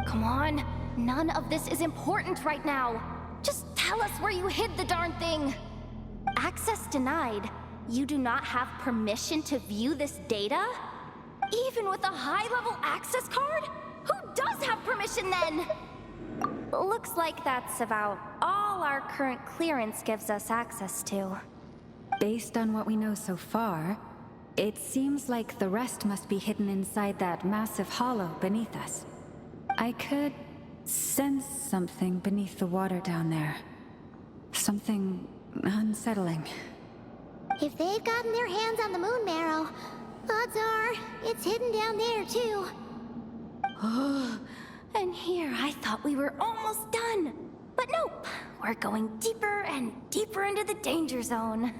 [SPEAKER 2] Come on, none of this is important right now. Just tell us where you hid the darn thing. Access denied. You do not have permission to view this data? Even with a high-level access card? Who does have permission then? Looks like that's about all our current clearance gives us access to.
[SPEAKER 4] Based on what we know so far, it seems like the rest must be hidden inside that massive hollow beneath us. I could sense something beneath the water down there. Something unsettling.
[SPEAKER 3] If they've gotten their hands on the moon marrow, odds are it's hidden down there too.
[SPEAKER 2] And here I thought we were almost done. But nope, we're going deeper and deeper into the danger zone.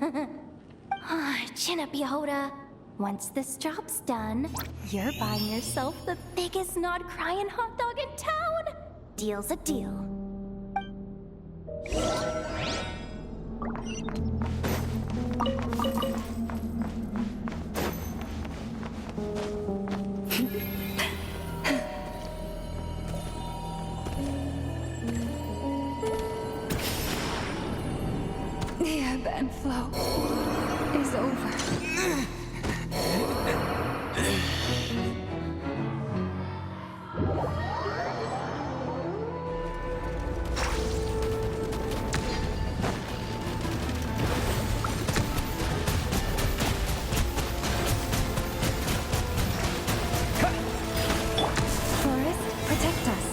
[SPEAKER 2] Chin up, Yehuda. Once this job's done, you're buying yourself the biggest nod-crying hot dog in town. Deal's a deal.
[SPEAKER 4] The ebb and flow is over. Forest, protect us.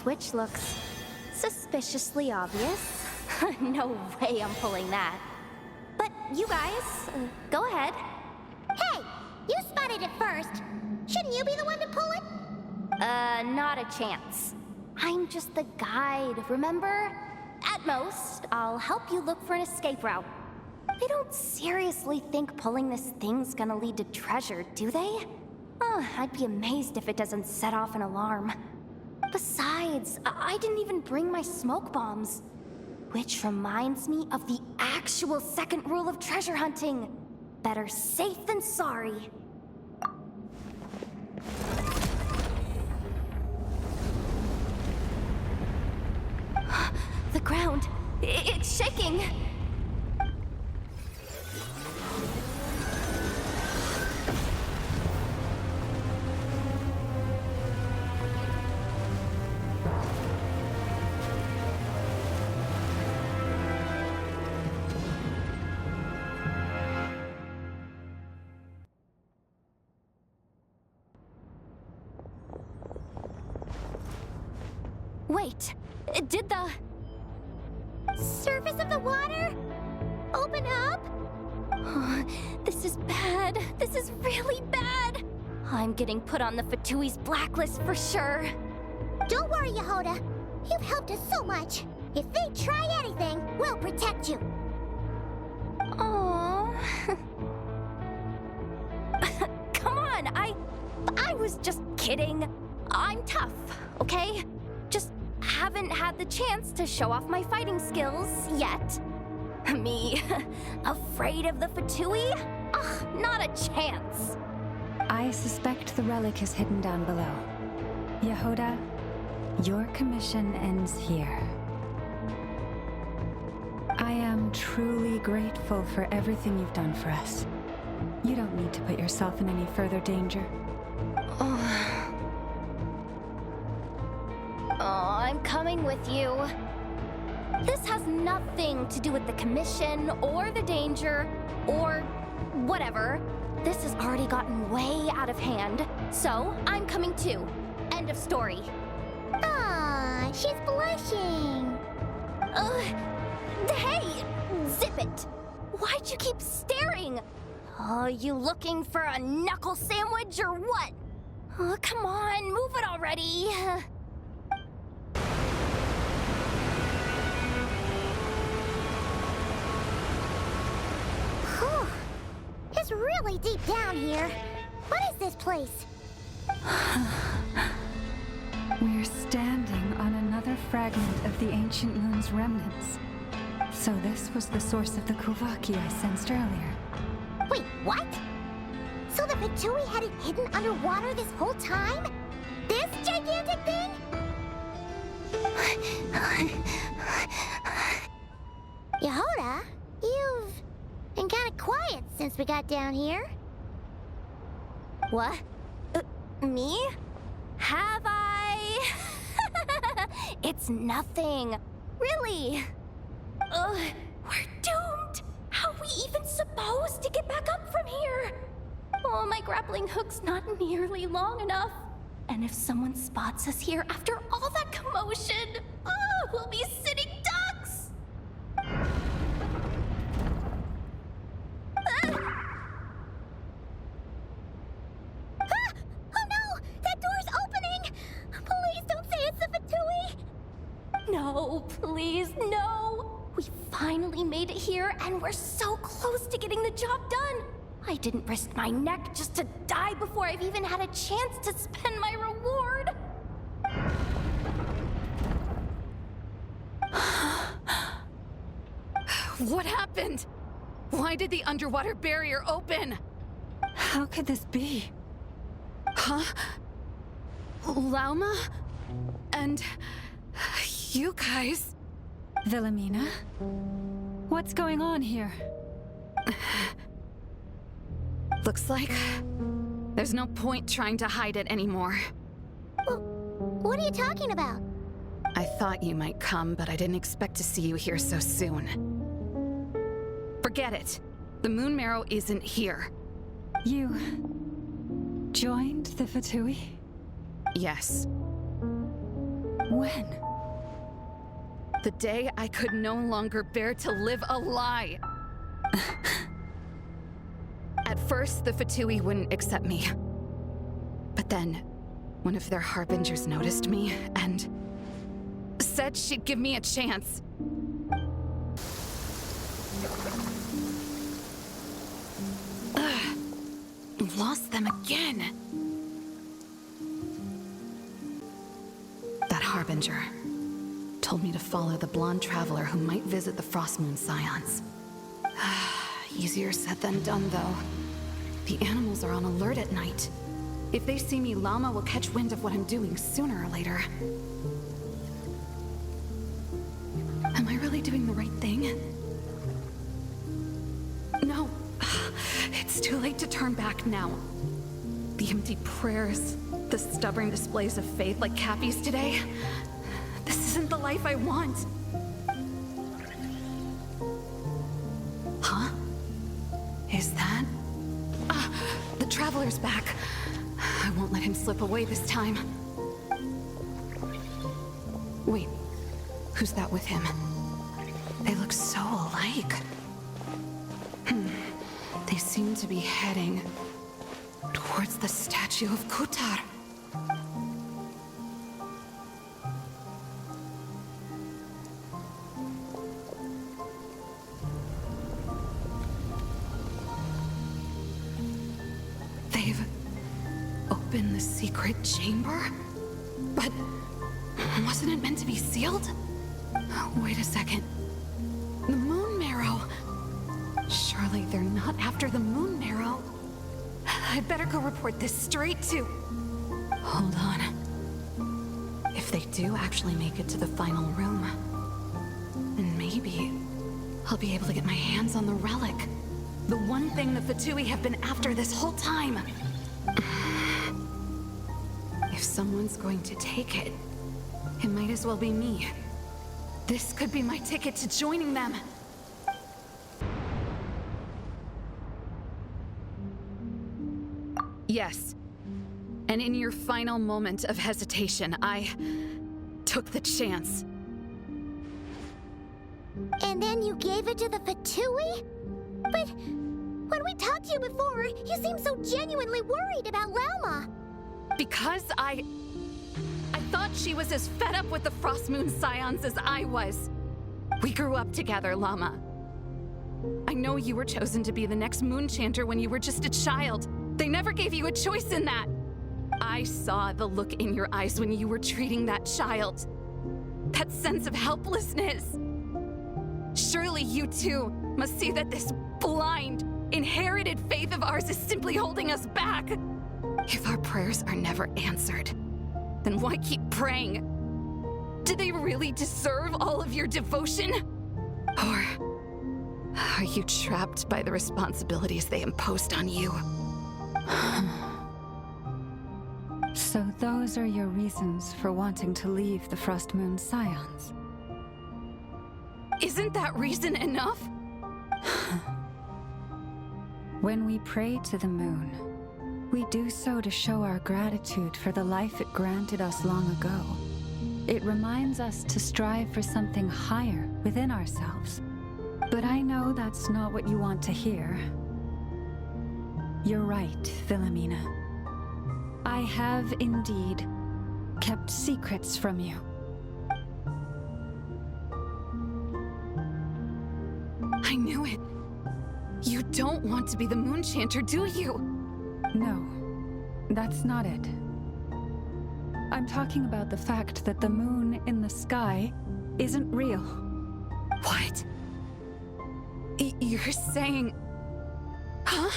[SPEAKER 2] switch looks suspiciously obvious. No way I'm pulling that. But you guys, go ahead.
[SPEAKER 3] Hey, you spotted it first. Shouldn't you be the one to pull it?
[SPEAKER 2] Not a chance. I'm just the guide, remember? At most, I'll help you look for an escape route. They don't seriously think pulling this thing's gonna lead to treasure, do they? I'd be amazed if it doesn't set off an alarm. Besides, I didn't even bring my smoke bombs. Which reminds me of the actual second rule of treasure hunting. Better safe than sorry. The ground, it's shaking. Wait, did the
[SPEAKER 3] surface of the water open up?
[SPEAKER 2] This is bad. This is really bad. I'm getting put on the Fatui's blacklist for sure.
[SPEAKER 3] Don't worry, Yehoda. You've helped us so much. If they try anything, we'll protect you.
[SPEAKER 2] Aww. Come on, I was just kidding. I'm tough, okay? Just haven't had the chance to show off my fighting skills yet. Me, afraid of the Fatui? Ugh, not a chance.
[SPEAKER 4] I suspect the relic is hidden down below. Yehoda, your commission ends here. I am truly grateful for everything you've done for us. You don't need to put yourself in any further danger.
[SPEAKER 2] I'm coming with you. This has nothing to do with the commission or the danger or whatever. This has already gotten way out of hand, so I'm coming too. End of story.
[SPEAKER 3] Ah, she's blushing.
[SPEAKER 2] Hey, zip it. Why'd you keep staring? Oh, you looking for a knuckle sandwich or what? Oh, come on, move it already.
[SPEAKER 3] Whew. It's really deep down here. What is this place?
[SPEAKER 4] We're standing on another fragment of the ancient moon's remnants. So this was the source of the Kuvaki I sensed earlier.
[SPEAKER 3] Wait, what? So the Fatui had it hidden underwater this whole time? This gigantic thing? Yehoda, you've been kind of quiet since we got down here.
[SPEAKER 2] What? Me? Have I? It's nothing. Really. We're doomed. How are we even supposed to get back up from here? Oh, my grappling hook's not nearly long enough. And if someone spots us here after all that commotion, we'll be sitting ducks.
[SPEAKER 3] Oh no! That door's opening! Please don't say it's the Fatui!
[SPEAKER 2] No, please, no! We finally made it here, and we're so close to getting the job done! I didn't risk my neck just to die before I've even had a chance to spend my reward!
[SPEAKER 5] What happened? Why did the underwater barrier open?
[SPEAKER 4] How could this be?
[SPEAKER 5] Huh? Lauma? And you guys?
[SPEAKER 4] Wilhelmina? What's going on here?
[SPEAKER 5] Looks like there's no point trying to hide it anymore.
[SPEAKER 3] What are you talking about?
[SPEAKER 5] I thought you might come, but I didn't expect to see you here so soon. Forget it. The Moon Marrow isn't here.
[SPEAKER 4] You joined the Fatui?
[SPEAKER 5] Yes.
[SPEAKER 4] When?
[SPEAKER 5] The day I could no longer bear to live a lie. At first, the Fatui wouldn't accept me. But then, one of their harbingers noticed me and said she'd give me a chance. Ugh. Lost them again. That harbinger told me to follow the blonde traveler who might visit the Frostmoon Scions. Easier said than done, though. The animals are on alert at night. If they see me, Llama will catch wind of what I'm doing sooner or later. Am I really doing the right thing? No. It's too late to turn back now. The empty prayers, the stubborn displays of faith like Cappy's today. This isn't the life I want. Huh? Is that? The Traveler's back. I won't let him slip away this time. Wait, who's that with him? They look so alike. They seem to be heading towards the statue of Kutar. They've opened the secret chamber? But wasn't it meant to be sealed? Wait a second. The Moon Marrow. Surely they're not after the Moon Marrow. I'd better go report this straight to... Hold on. If they do actually make it to the final room, then maybe I'll be able to get my hands on the relic. The one thing the Fatui have been after this whole time. If someone's going to take it, it might as well be me. This could be my ticket to joining them. Yes. And in your final moment of hesitation, I took the chance.
[SPEAKER 3] And then you gave it to the Fatui? But when we talked to you before, you seemed so genuinely worried about Llama.
[SPEAKER 5] Because I thought she was as fed up with the Frostmoon Scions as I was. We grew up together, Llama. I know you were chosen to be the next Moon Chanter when you were just a child. They never gave you a choice in that. I saw the look in your eyes when you were treating that child. That sense of helplessness. Surely you too must see that this blind, inherited faith of ours is simply holding us back. If our prayers are never answered, then why keep praying? Do they really deserve all of your devotion? Or are you trapped by the responsibilities they imposed on you?
[SPEAKER 4] So those are your reasons for wanting to leave the Frostmoon Scions?
[SPEAKER 5] Isn't that reason enough?
[SPEAKER 4] When we pray to the moon, we do so to show our gratitude for the life it granted us long ago. It reminds us to strive for something higher within ourselves. But I know that's not what you want to hear. You're right, Philomena. I have indeed kept secrets from you.
[SPEAKER 5] I knew it. You don't want to be the Moon Chanter, do you?
[SPEAKER 4] No, that's not it. I'm talking about the fact that the moon in the sky isn't real.
[SPEAKER 5] What? You're saying... Huh?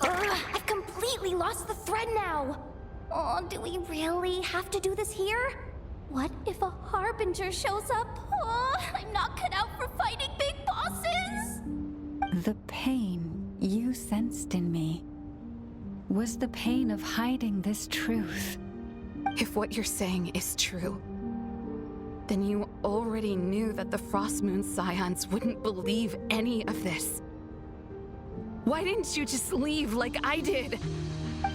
[SPEAKER 2] I've completely lost the thread now. Oh, do we really have to do this here? What if a Harbinger shows up? Oh, I'm not cut out for fighting big bosses.
[SPEAKER 4] The pain you sensed in me was the pain of hiding this truth.
[SPEAKER 5] If what you're saying is true, then you already knew that the Frostmoon Scions wouldn't believe any of this. Why didn't you just leave like I did?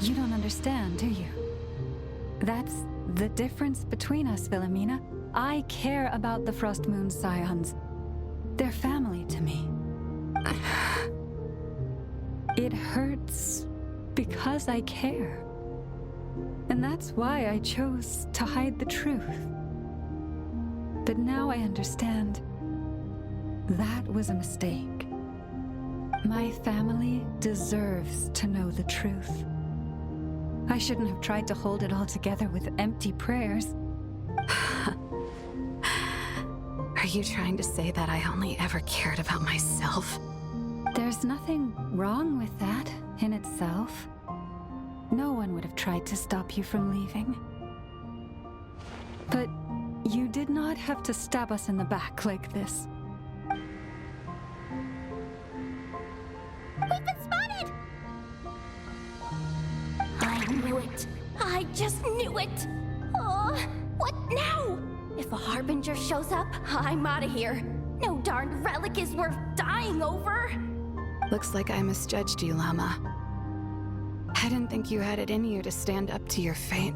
[SPEAKER 4] You don't understand, do you? That's the difference between us, Wilhelmina. I care about the Frost Moon Scions. They're family to me. It hurts because I care. And that's why I chose to hide the truth. But now I understand that was a mistake. My family deserves to know the truth. I shouldn't have tried to hold it all together with empty prayers.
[SPEAKER 5] Are you trying to say that I only ever cared about myself?
[SPEAKER 4] There's nothing wrong with that in itself. No one would have tried to stop you from leaving. But you did not have to stab us in the back like this.
[SPEAKER 3] We've been spotted!
[SPEAKER 2] I knew it. I just knew it. Oh, what now? If a Harbinger shows up, I'm out of here. No darned relic is worth dying over.
[SPEAKER 5] Looks like I misjudged you, Llama. I didn't think you had it in you to stand up to your fate.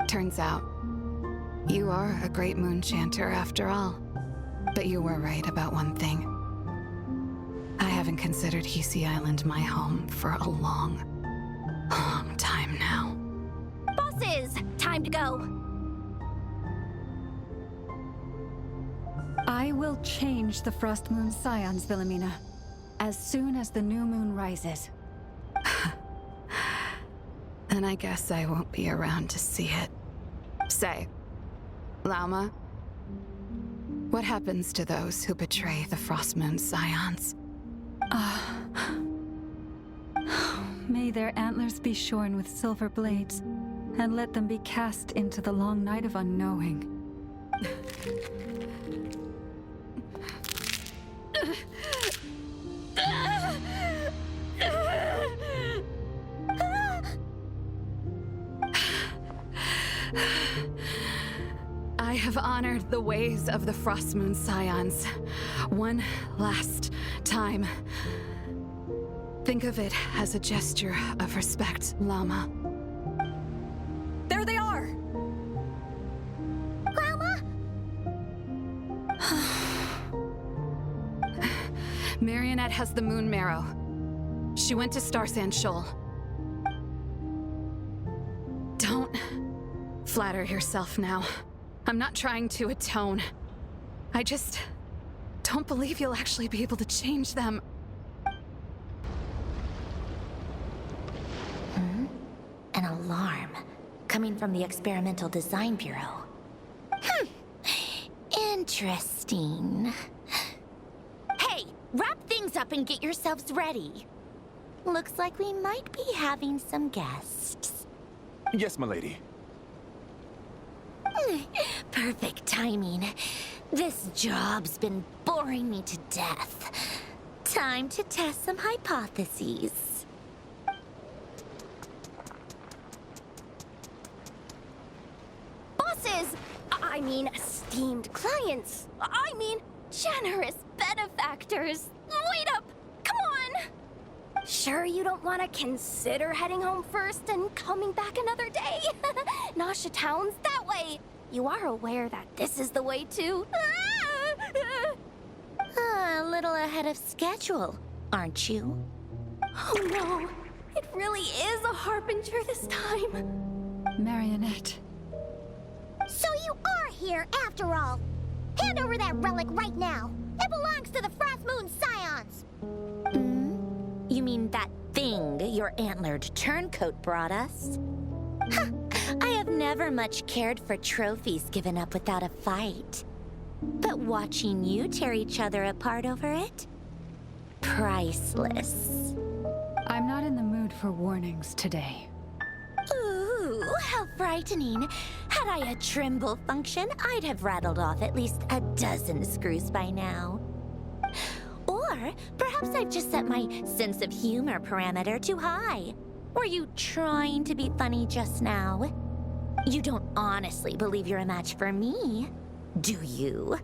[SPEAKER 5] Turns out, you are a great moon chanter after all. But you were right about one thing. I haven't considered Hisi Island my home for a long time now.
[SPEAKER 2] Bosses, time to go.
[SPEAKER 4] I will change the Frost Moon Scions, Wilhelmina, as soon as the new moon rises.
[SPEAKER 5] Then I guess I won't be around to see it. Say, Lauma, what happens to those who betray the Frost Moon Scions?
[SPEAKER 4] May their antlers be shorn with silver blades, and let them be cast into the long night of unknowing.
[SPEAKER 5] I have honored the ways of the Frost Moon Scions one last time. Think of it as a gesture of respect, Llama.
[SPEAKER 7] There they are!
[SPEAKER 3] Grandma?
[SPEAKER 5] Marionette has the moon marrow. She went to Star Sand Shoal. Don't flatter yourself now. I'm not trying to atone. I just don't believe you'll actually be able to change them.
[SPEAKER 2] An alarm coming from the Experimental Design Bureau. Interesting. Hey, wrap things up and get yourselves ready. Looks like we might be having some guests.
[SPEAKER 12] Yes, milady.
[SPEAKER 2] Perfect timing. This job's been boring me to death. Time to test some hypotheses. Bosses! I mean, esteemed clients. I mean, generous benefactors. Wait up! Come on! Sure you don't want to consider heading home first and coming back another day? Nasha Town's that way. You are aware that this is the way too? A little ahead of schedule, aren't you? Oh no, it really is a Harbinger this time.
[SPEAKER 4] Marionette.
[SPEAKER 3] So you are here after all. Hand over that relic right now. It belongs to the Frost Moon Scions.
[SPEAKER 2] You mean that thing your antlered turncoat brought us? I have never much cared for trophies given up without a fight. But watching you tear each other apart over it? Priceless.
[SPEAKER 4] I'm not in the mood for warnings today.
[SPEAKER 2] Ooh, how frightening. Had I a Trimble function, I'd have rattled off at least a dozen screws by now. Or perhaps I've just set my sense of humor parameter too high. Were you trying to be funny just now? You don't honestly believe you're a match for me, do you?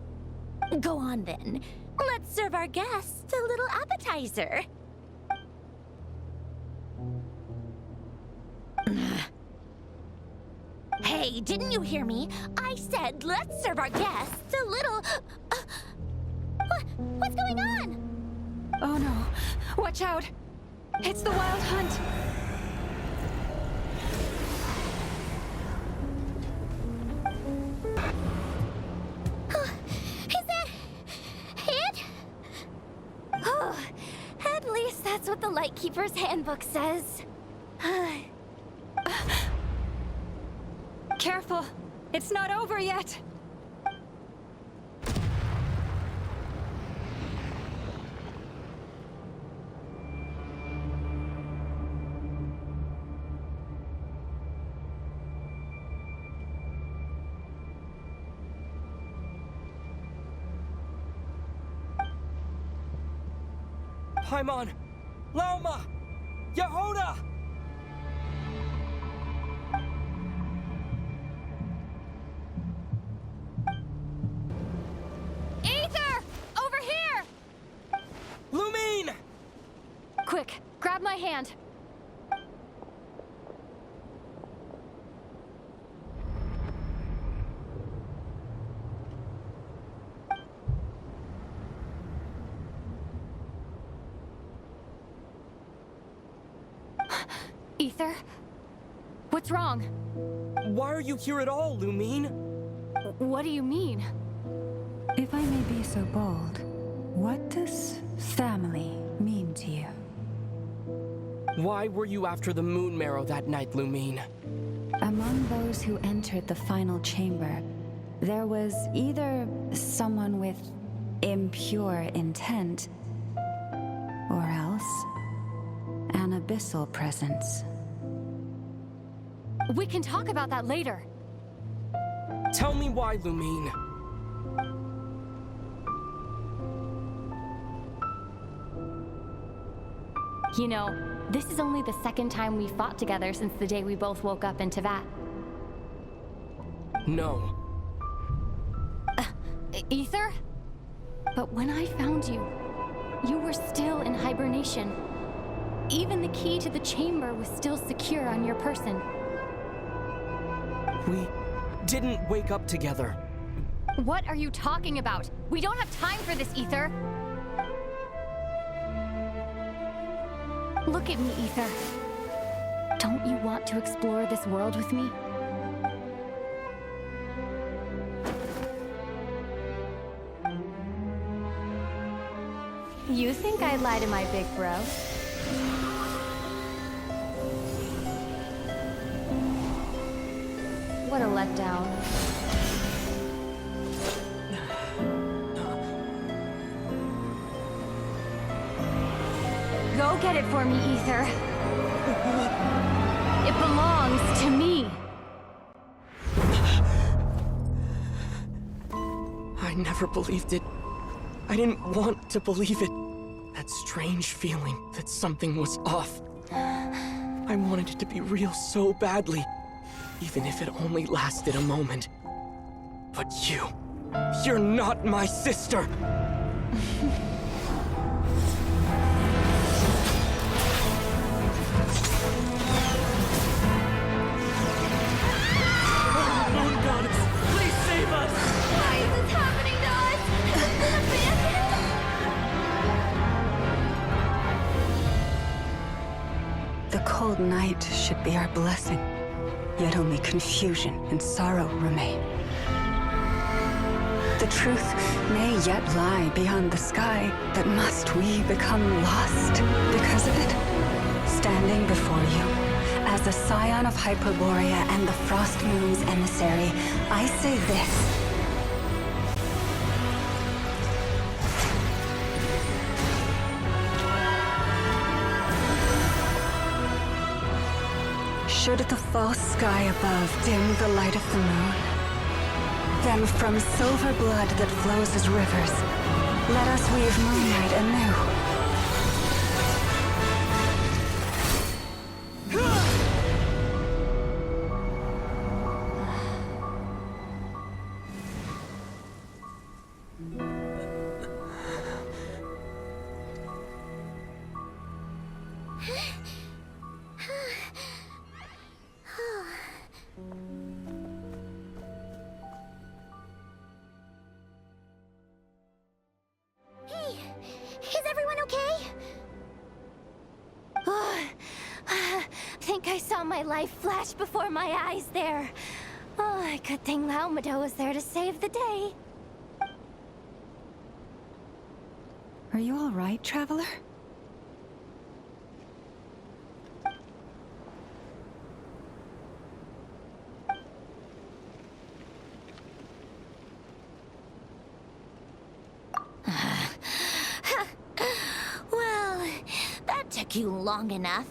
[SPEAKER 2] Go on then. Let's serve our guests a little appetizer.
[SPEAKER 3] Hey, didn't you hear me? I said let's serve our guests a little... What's going on?
[SPEAKER 5] Oh no. Watch out! It's the Wild Hunt!
[SPEAKER 3] Is that it? Oh, at least that's what the Lightkeeper's Handbook says.
[SPEAKER 5] Careful! It's not over yet!
[SPEAKER 6] Paimon! Laoma! Yehoda!
[SPEAKER 7] Aether! Over here!
[SPEAKER 6] Lumine!
[SPEAKER 7] Quick, grab my hand. Aether? What's wrong?
[SPEAKER 6] Why are you here at all, Lumine?
[SPEAKER 7] What do you mean?
[SPEAKER 4] If I may be so bold, what does family mean to you?
[SPEAKER 6] Why were you after the Moon Marrow that night, Lumine?
[SPEAKER 4] Among those who entered the final chamber, there was either someone with impure intent, or else an abyssal presence.
[SPEAKER 7] We can talk about that later.
[SPEAKER 6] Tell me why, Lumine.
[SPEAKER 7] You know, this is only the second time we fought together since the day we both woke up in Teyvat.
[SPEAKER 6] No.
[SPEAKER 7] Aether? But when I found you, you were still in hibernation. Even the key to the chamber was still secure on your person.
[SPEAKER 6] We didn't wake up together.
[SPEAKER 7] What are you talking about? We don't have time for this, Aether. Look at me, Aether. Don't you want to explore this world with me? You think I'd lie to my big bro? What a letdown. Go get it for me, Aether. It belongs to me.
[SPEAKER 6] I never believed it. I didn't want to believe it. That strange feeling that something was off. I wanted it to be real so badly, even if it only lasted a moment. But you're not my sister! Moon Goddess, please save us!
[SPEAKER 3] Why is this happening to us? We've been abandoned!
[SPEAKER 4] The cold night should be our blessing, yet only confusion and sorrow remain. The truth may yet lie beyond the sky, but must we become lost because of it? Standing before you, as a scion of Hyperborea and the Frost Moon's emissary, I say this. Should the false sky above dim the light of the moon, then from silver blood that flows as rivers, let us weave moonlight anew.
[SPEAKER 2] my life flash before my eyes there. Oh, good thing Laumado was there to save the day.
[SPEAKER 4] Are you all right, traveler?
[SPEAKER 3] Well, that took you long enough.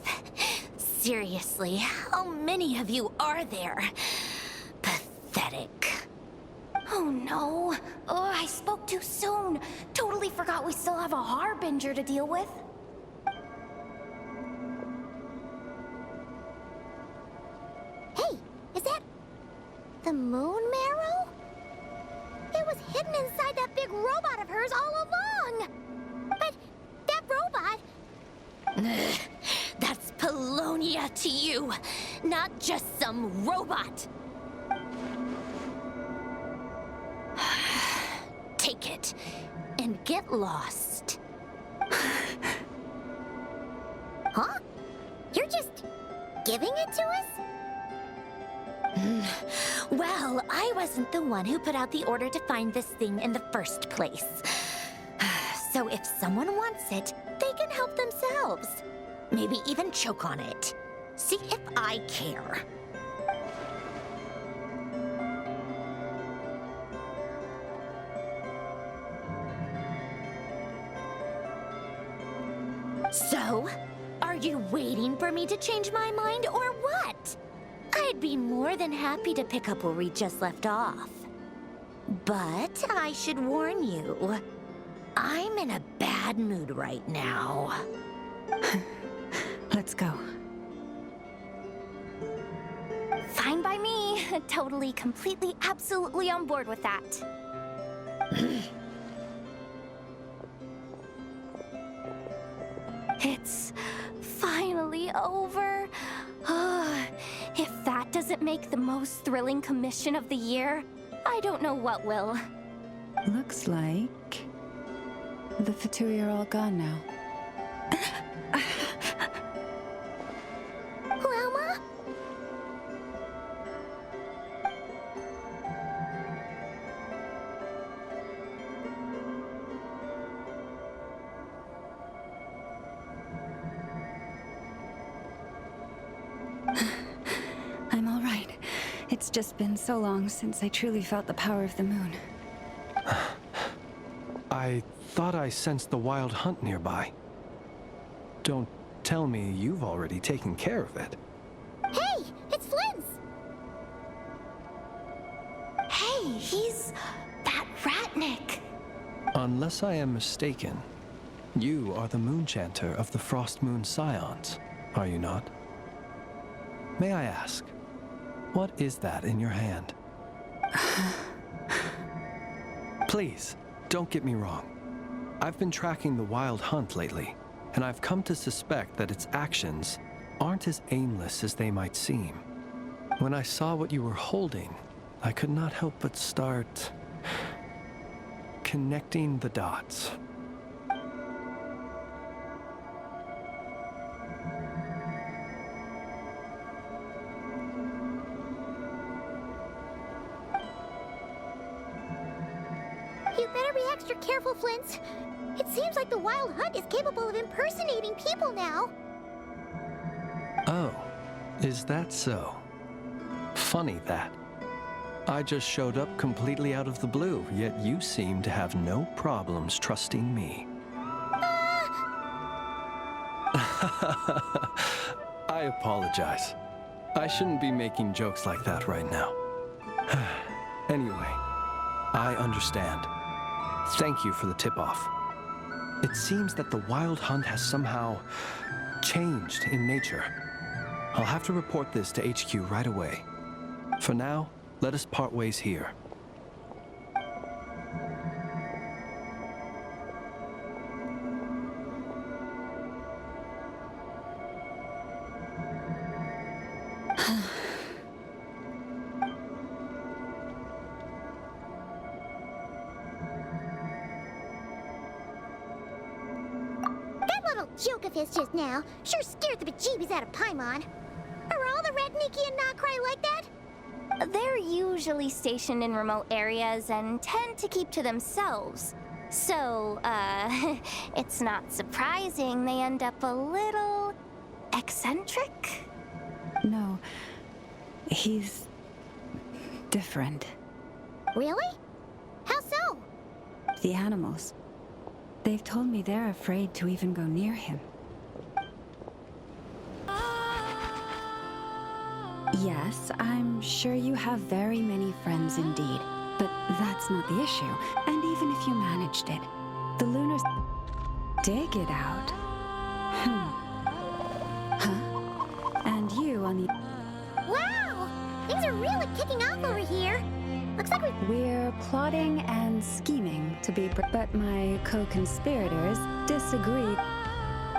[SPEAKER 3] Seriously, how many of you are there? Pathetic.
[SPEAKER 2] Oh no. Oh, I spoke too soon. Totally forgot we still have a harbinger to deal with.
[SPEAKER 3] Hey, is that the moon marrow? It was hidden inside that big robot of hers all along. But that robot... That's Polonia to you, not just some robot. Take it and get lost. Huh? You're just giving it to us? Well, I wasn't the one who put out the order to find this thing in the first place. So if someone wants it, they can help themselves. Maybe even choke on it. See if I care. So, are you waiting for me to change my mind or what? I'd be more than happy to pick up where we just left off. But I should warn you, I'm in a bad mood right now.
[SPEAKER 4] Let's go.
[SPEAKER 2] Fine by me. Totally, completely, absolutely on board with that. It's finally over. If that doesn't make the most thrilling commission of the year, I don't know what will.
[SPEAKER 4] Looks like the Fatui are all gone now.
[SPEAKER 3] Loma?
[SPEAKER 4] I'm all right. It's just been so long since I truly felt the power of the moon.
[SPEAKER 12] I thought I sensed the wild hunt nearby. Don't tell me you've already taken care of it.
[SPEAKER 3] Hey, it's Flynn's!
[SPEAKER 2] Hey, he's that Ratnik.
[SPEAKER 12] Unless I am mistaken, you are the Moonchanter of the Frost Moon Scions, are you not? May I ask, what is that in your hand? Please, don't get me wrong. I've been tracking the wild hunt lately, and I've come to suspect that its actions aren't as aimless as they might seem. When I saw what you were holding, I could not help but start connecting the dots.
[SPEAKER 3] You better be extra careful, Flint. It seems like the Wild Hunt is capable of impersonating people now.
[SPEAKER 12] Oh, is that so? Funny that. I just showed up completely out of the blue, yet you seem to have no problems trusting me. I apologize. I shouldn't be making jokes like that right now. Anyway, I understand. Thank you for the tip-off. It seems that the Wild Hunt has somehow changed in nature. I'll have to report this to HQ right away. For now, let us part ways here.
[SPEAKER 3] That little joke of his just now sure scared the bejeebies out of Paimon. Are all the Nikki and not Krai like that?
[SPEAKER 2] They're usually stationed in remote areas and tend to keep to themselves. So, it's not surprising they end up a little eccentric.
[SPEAKER 4] No, he's different.
[SPEAKER 3] Really? How so?
[SPEAKER 4] The animals. They've told me they're afraid to even go near him. Yes, I'm sure you have very many friends indeed, but that's not the issue. And even if you managed it, the Lunars dig it out. Huh? And you on the...
[SPEAKER 3] Wow! Things are really kicking off over here. Looks like
[SPEAKER 4] We're plotting and scheming to be... But my co-conspirators disagree.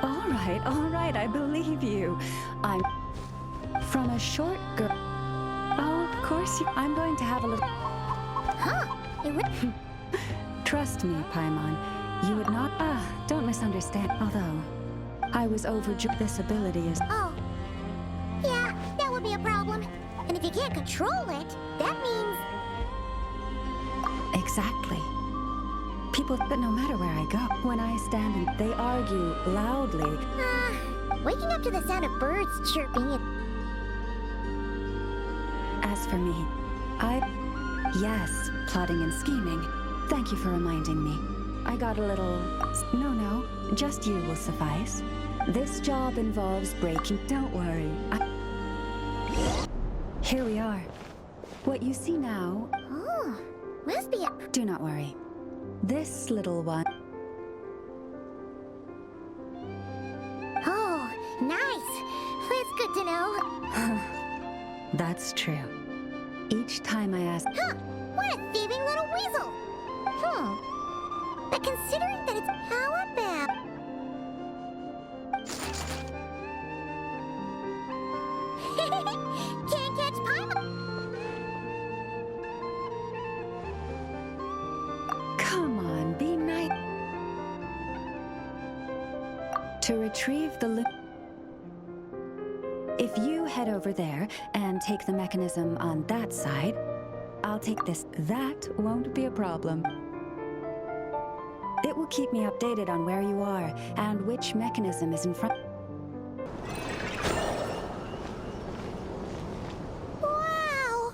[SPEAKER 4] All right, I believe you. I'm... From a short girl... Oh, of course I'm going to have a little...
[SPEAKER 3] Huh? It would...
[SPEAKER 4] Trust me, Paimon. You would not... don't misunderstand. Although, I was overjoyed this ability is...
[SPEAKER 3] Oh. Yeah, that would be a problem. And if you can't control it, that means...
[SPEAKER 4] Exactly. People... But no matter where I go, when I stand and they argue loudly...
[SPEAKER 3] waking up to the sound of birds chirping and...
[SPEAKER 4] As for me, Yes, plotting and scheming. Thank you for reminding me. I got a little... No, just you will suffice. This job involves breaking... Don't worry. Here we are. What you see now...
[SPEAKER 3] Oh, must be a...
[SPEAKER 4] Do not worry. This little one...
[SPEAKER 3] Oh, nice. That's good to know.
[SPEAKER 4] That's true. Each time I ask...
[SPEAKER 3] Huh, what a thieving little weasel. But considering that it's... How about... Can't catch Paimon.
[SPEAKER 4] Come on, be nice. To retrieve the If you head over there and take the mechanism on that side, I'll take this. That won't be a problem. It will keep me updated on where you are and which mechanism is in front.
[SPEAKER 3] Wow!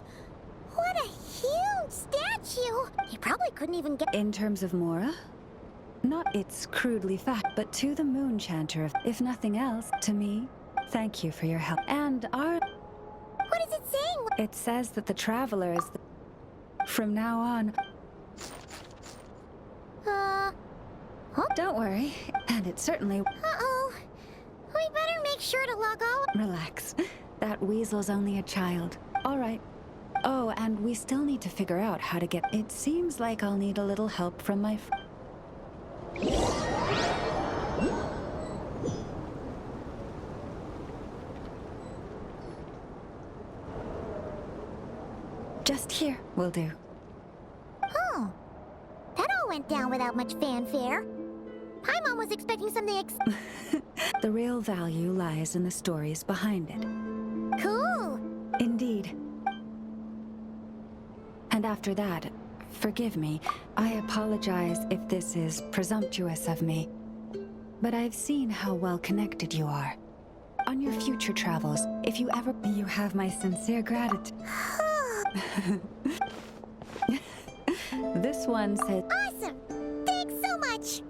[SPEAKER 3] What a huge statue! He probably couldn't even get...
[SPEAKER 4] In terms of Mora? Not its crudely fact, but to the Moon Chanter, if nothing else, to me. Thank you for your help. And our...
[SPEAKER 3] What is it saying?
[SPEAKER 4] It says that the Traveler is from now on... Don't worry. And it certainly...
[SPEAKER 3] Uh-oh. We better make sure to log all...
[SPEAKER 4] Relax. That weasel's only a child. All right. Oh, and we still need to figure out how to get... It seems like I'll need a little help from my... Just here will do.
[SPEAKER 3] Oh. That all went down without much fanfare. Paimon was expecting something
[SPEAKER 4] The real value lies in the stories behind it.
[SPEAKER 3] Cool.
[SPEAKER 4] Indeed. And after that, forgive me, I apologize if this is presumptuous of me. But I've seen how well connected you are. On your future travels, if you ever... You have my sincere gratitude. This one said...
[SPEAKER 3] Awesome! Thanks so much!